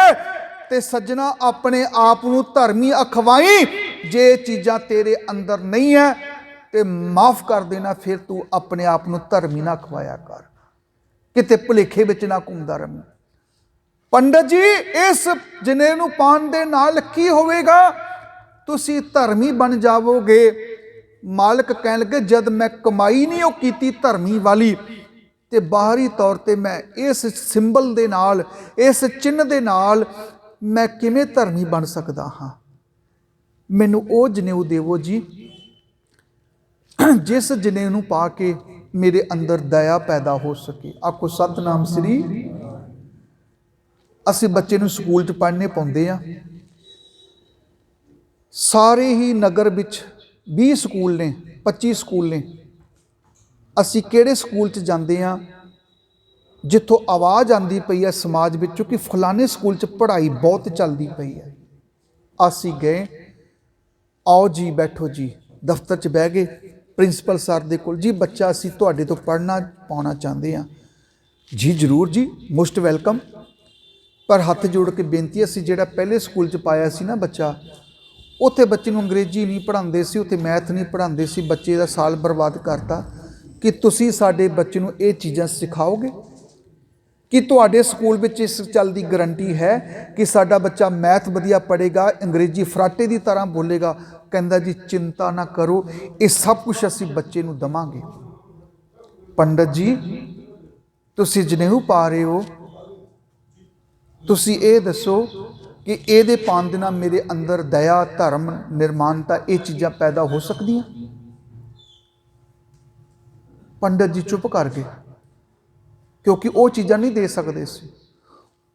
ते सज्जना अपने आप नूं धर्मी अखवाई। जे चीज़ां तेरे अंदर नहीं है ते माफ़ कर देना, फिर तू अपने आप नूं धर्मी ना अखवाया कर, किते भुलेखे विच ना घूमदा रहीं। पंडित जी इस जनेऊ नूं पाउण दे नाल की होवेगा? तुसी धर्मी बन जावोगे। मालिक कहण लगे, जद मैं कमाई नहीं वो कीती धर्मी वाली, ते बाहरी तौर ते मैं इस सिंबल दे नाल, इस चिन्ह दे नाल मैं किवें धर्मी बन सकदा हाँ? मैनूं वो जनेऊ देवो जी जिस जनेऊ नूं पा के मेरे अंदर दया पैदा हो सके। आखो सतनाम श्री। ਅਸੀਂ ਬੱਚੇ ਨੂੰ ਸਕੂਲ 'ਚ ਪੜ੍ਹਨੇ ਪਾਉਂਦੇ ਆ। ਸਾਰੇ ਹੀ ਨਗਰ ਵਿੱਚ 20 ਸਕੂਲ ਨੇ, 25 ਸਕੂਲ ਨੇ। ਅਸੀਂ ਕਿਹੜੇ ਸਕੂਲ 'ਚ ਜਾਂਦੇ ਆ ਜਿੱਥੋਂ ਆਵਾਜ਼ ਆਉਂਦੀ ਪਈ ਹੈ ਸਮਾਜ ਵਿੱਚੋਂ ਕਿ ਫਲਾਣੇ ਸਕੂਲ 'ਚ ਪੜ੍ਹਾਈ ਬਹੁਤ ਚੱਲਦੀ ਪਈ ਹੈ। ਅਸੀਂ ਗਏ, ਆਓ ਜੀ ਬੈਠੋ ਜੀ, ਦਫ਼ਤਰ 'ਚ ਬਹਿ ਗਏ ਪ੍ਰਿੰਸੀਪਲ ਸਰ ਦੇ ਕੋਲ, ਜੀ ਬੱਚਾ ਅਸੀਂ ਤੁਹਾਡੇ ਤੋਂ ਪੜ੍ਹਨਾ ਪਾਉਣਾ ਚਾਹੁੰਦੇ ਹਾਂ। ਜੀ ਜ਼ਰੂਰ ਜੀ, ਮੋਸਟ ਵੈਲਕਮ। पर हथ जोड़ के बेनती असी जिहड़ा पहले स्कूल च पाया सी ना बच्चा, उत्थे बच्चे नूं अंग्रेजी नहीं पढ़ाते सी, उत्थे मैथ नहीं पढ़ाते सी, बच्चे दा साल बर्बाद करता। कि तुसी साडे बच्चे नूं ये चीज़ां सिखाओगे? कि तुहाडे स्कूल विच इस गल दी गारंटी है कि साडा बच्चा मैथ वधिया पढ़ेगा, अंग्रेजी फराटे की तरह बोलेगा? कहंदा जी चिंता ना करो, ये सब कुछ असी बच्चे नूं दवांगे। पंडित जी तुसी जनेऊ पा रहे हो, तुसी ये दसो कि ये पाण दे नाल मेरे अंदर दया, धर्म, निर्माणता, ये चीज़ां पैदा हो सकदियां? पंडित जी चुप कर गए, क्योंकि वो चीज़ां नहीं दे सकते सी।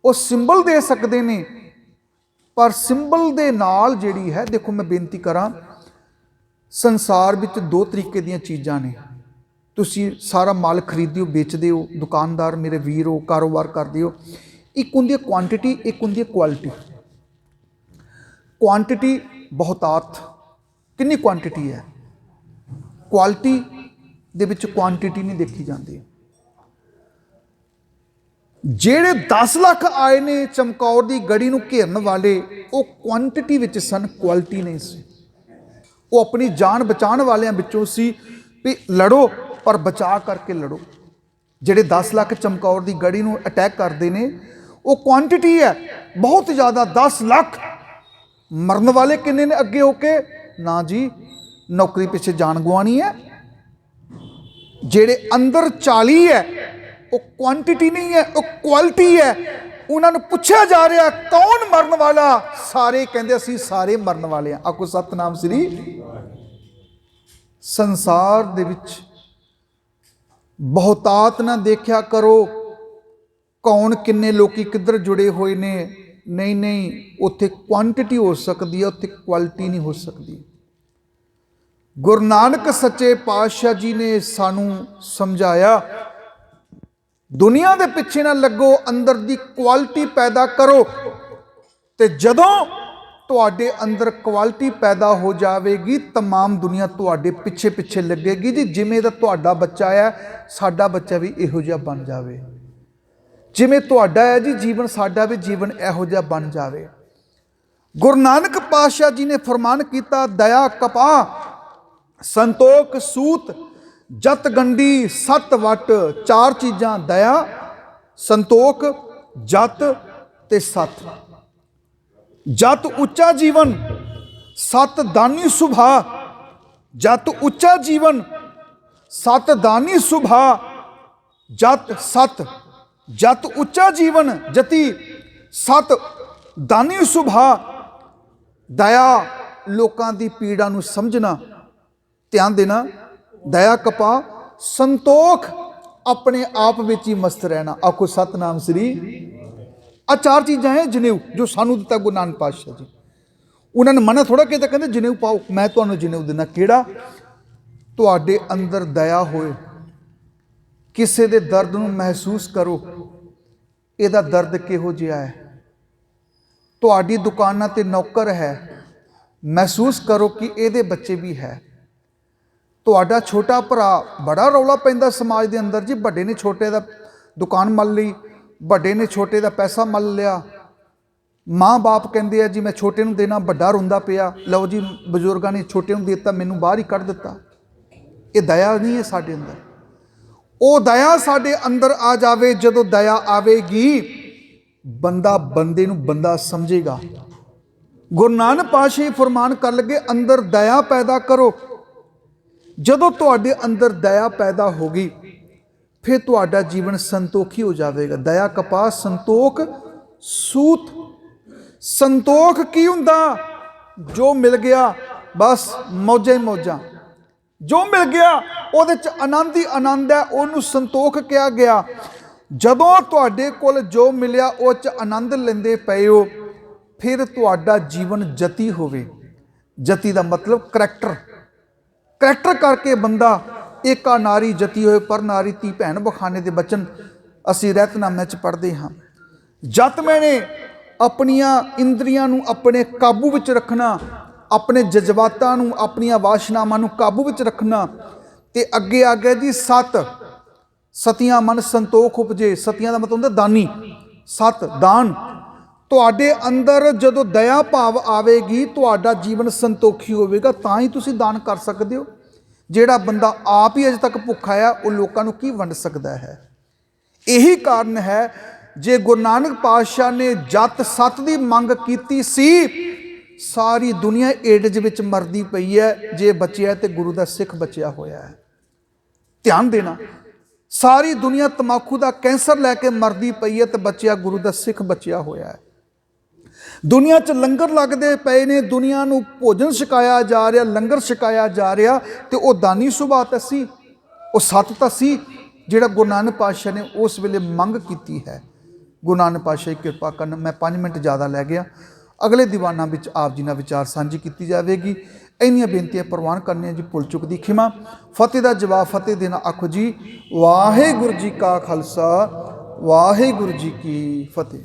वो सिंबल दे सकते ने, पर सिंबल दे नाल जिहड़ी है, देखो मैं बेनती करां, संसार विच दो तरीके दीयां चीज़ां ने। तुसी सारा माल खरीदियो बेचदे हो, दुकानदार मेरे वीर हो, कारोबार करदे हो। एक हुंदी है क्वांटिटी, एक हुंदी है क्वालिटी। क्वांटिटी बहुतात, कितनी क्वांटिटी है, क्वालिटी दे विच क्वांटिटी नहीं देखी जाती। ਜਿਹੜੇ 10 ਲੱਖ ਆਏ ਨੇ ਚਮਕੌਰ ਦੀ ਗੜੀ ਨੂੰ ਘੇਰਨ ਵਾਲੇ, ਉਹ ਕੁਆਂਟੀਟੀ ਵਿੱਚ ਸਨ, ਕੁਆਲਿਟੀ ਨਹੀਂ ਸੀ। ਉਹ ਆਪਣੀ ਜਾਨ ਬਚਾਉਣ ਵਾਲਿਆਂ ਵਿੱਚੋਂ ਸੀ ਵੀ ਲੜੋ ਪਰ ਬਚਾ ਕਰਕੇ ਲੜੋ। ਜਿਹੜੇ 10 ਲੱਖ ਚਮਕੌਰ ਦੀ ਗੜੀ ਨੂੰ ਅਟੈਕ ਕਰਦੇ ਨੇ, ਉਹ ਕੁਆਂਟੀਟੀ ਹੈ ਬਹੁਤ ਜ਼ਿਆਦਾ। 10 ਲੱਖ ਮਰਨ ਵਾਲੇ ਕਿੰਨੇ ਨੇ ਅੱਗੇ ਹੋ ਕੇ? ਨਾ ਜੀ, ਨੌਕਰੀ ਪਿੱਛੇ ਜਾਨ ਗਵਾਉਣੀ ਹੈ। ਜਿਹੜੇ ਅੰਦਰ 40 ਹੈ, वो क्वांटिटी नहीं है, वो क्वालिटी है। उन्होंने पूछा जा रहा कौन मरन वाला? सारे कहते असी सारे मरन वाले हैं। आखो सतनाम श्री। संसार दे विच बहुतात ना देखा करो, कौन किन्ने लोकी किधर जुड़े हुए ने। नहीं नहीं, उत्थे क्वांटिटी हो सकती है, उत्थे क्वालिटी नहीं हो सकती। गुरु नानक सच्चे पातशाह जी ने सानू समझाया, दुनिया के पिछे ना लगो, अंदर की क्वालिटी पैदा करो। तो जदों तुहाडे अंदर क्वालिटी पैदा हो जाएगी, तमाम दुनिया तुहाडे पिछे पिछे लगेगी जी। जिमें दा तुहाडा बच्चा है, साडा बच्चा भी इहो जिहा बन जाए। जिमें तुहाडा है जी जीवन, साडा भी जीवन इहो जिहा बन जाए। गुरु नानक पातशाह जी ने फरमान किया, दया कपा संतोख सूत जत गंडी सत वट। 4 चीज़ां, दया, संतोख, जत ते सत। जत उच्चा जीवन, सत दानी सुभा। जत उच्चा जीवन, सत दानी सुभा। जत सत, जत उच्चा जीवन जति, सत दानी सुभा। दया, लोकां दी पीड़ा नूं समझना, ध्यान देना। दया कपा संतोख, अपने आप विच ही मस्त रहना। आखो सतनाम श्री। आ 4 चीज़ां हैं जनेऊ जो सानू दिता गुरु नानक पातशाह जी। उन्होंने मना थोड़ा किया, कहते जनेऊ पाओ, मैं तुहानू जनेऊ देना। किहड़ा? तुहाडे अंदर दया होए, किसी दे दर्द नूं महसूस करो, इहदा दर्द किहो जिहा है। तुहाडी दुकानां ते नौकर है, महसूस करो कि इहदे बच्चे भी है। तुहाडा छोटा भरा बड़ा रौला पैंदा समाज के अंदर जी, बड़े ने छोटे दा दुकान मल ली, बड़े ने छोटे दा पैसा मल लिया। माँ बाप कहते हैं जी मैं छोटे नूं देना, बड़ा रोंदा पिया, लो जी बजुर्गों ने छोटे नूं देता, मैनू बाहर ही कढ़ दिता। ये दया नहीं है साडे अंदर। वो दया साडे अंदर आ जावे, जदों दया आवेगी बंदा बंदे नूं बंदा समझेगा। गुरु नानक पातशाह फरमान कर लगे, अंदर दया पैदा करो। जदों तुहाडे अंदर दया पैदा होगी, फिर तुहाडा जीवन संतोखी हो जाएगा। दया कपा संतोख सूत। संतोख की हुंदा? जो मिल गया बस मौजां ही मौजां, जो मिल गया उहदे च आनंद ही आनंद है, उहनूं संतोख कहा गया। जदों तुहाडे कोल जो मिलिया उह च आनंद लैंदे पए हो, फिर तुहाडा जीवन जती होवे। जती दा मतलब करैक्टर। करैक्टर करके बंदा एका नारी जती होए पर नारी धी भैन बखाने के बचन असी रहतनामे च पढ़ते हाँ। जत मैंने अपनिया इंद्रियां नूं अपने काबू विच रखना, अपने जज्बातां नूं, अपनिया वासनावां नूं काबू विच रखना। ते अगे आ गया जी सत। सतियां मन संतोख उपजे। सतियां दा मतलब हुंदा दानी। सत दान, ਤੁਹਾਡੇ ਅੰਦਰ ਜਦੋਂ ਦਇਆ ਭਾਵ ਆਵੇਗੀ, ਤੁਹਾਡਾ ਜੀਵਨ ਸੰਤੋਖੀ ਹੋਵੇਗਾ, ਤਾਂ ਹੀ ਤੁਸੀਂ ਦਾਨ ਕਰ ਸਕਦੇ ਹੋ। ਜਿਹੜਾ ਬੰਦਾ ਆਪ ਹੀ ਅਜੇ ਤੱਕ ਭੁੱਖਾ ਆ, ਉਹ ਲੋਕਾਂ ਨੂੰ ਕੀ ਵੰਡ ਸਕਦਾ ਹੈ? ਇਹੀ ਕਾਰਨ ਹੈ, ਜੇ ਗੁਰੂ ਨਾਨਕ ਪਾਤਸ਼ਾਹ ਨੇ ਜਤ ਸਤ ਦੀ ਮੰਗ ਕੀਤੀ ਸੀ, ਸਾਰੀ ਦੁਨੀਆ ਏਡਜ਼ ਵਿੱਚ ਮਰਦੀ ਪਈ ਹੈ, ਜੇ ਬਚਿਆ ਤੇ ਗੁਰੂ ਦਾ ਸਿੱਖ ਬਚਿਆ ਹੋਇਆ ਹੈ। ਧਿਆਨ ਦੇਣਾ, ਸਾਰੀ ਦੁਨੀਆ ਤਮਾਕੂ ਦਾ ਕੈਂਸਰ ਲੈ ਕੇ ਮਰਦੀ ਪਈ ਹੈ, ਤੇ ਬਚਿਆ ਗੁਰੂ ਦਾ ਸਿੱਖ ਬਚਿਆ ਹੋਇਆ ਹੈ। ਦੁਨੀਆ 'ਚ ਲੰਗਰ ਲੱਗਦੇ ਪਏ ਨੇ, ਦੁਨੀਆ ਨੂੰ ਭੋਜਨ ਛਕਾਇਆ ਜਾ ਰਿਹਾ, ਲੰਗਰ ਛਕਾਇਆ ਜਾ ਰਿਹਾ, ਤੇ ਉਹ ਦਾਨੀ ਸੁਭਾਅ ਤਾਂ ਸੀ, ਉਹ ਸੱਤ ਤਾਂ ਸੀ ਜਿਹੜਾ ਗੁਰੂ ਨਾਨਕ ਪਾਤਸ਼ਾਹ ਨੇ ਉਸ ਵੇਲੇ ਮੰਗ ਕੀਤੀ ਹੈ। ਗੁਰੂ ਨਾਨਕ ਪਾਤਸ਼ਾਹ ਦੀ ਕਿਰਪਾ ਕਰਨ। ਮੈਂ 5 ਮਿੰਟ ਜ਼ਿਆਦਾ ਲੈ ਗਿਆ। ਅਗਲੇ ਦੀਵਾਨਾਂ ਵਿੱਚ ਆਪ ਜੀ ਨਾਲ ਵਿਚਾਰ ਸਾਂਝੀ ਕੀਤੀ ਜਾਵੇਗੀ। ਇੰਨੀਆਂ ਬੇਨਤੀਆਂ ਪ੍ਰਵਾਨ ਕਰਨੀਆਂ ਜੀ, ਭੁੱਲ ਚੁੱਕ ਦੀ ਖਿਮਾ। ਫਤਿਹ ਦਾ ਜਵਾਬ ਫਤਿਹ ਦੇਣਾ। ਆਖੋ ਜੀ ਵਾਹਿਗੁਰੂ ਜੀ ਕਾ ਖਾਲਸਾ, ਵਾਹਿਗੁਰੂ ਜੀ ਕੀ ਫਤਿਹ।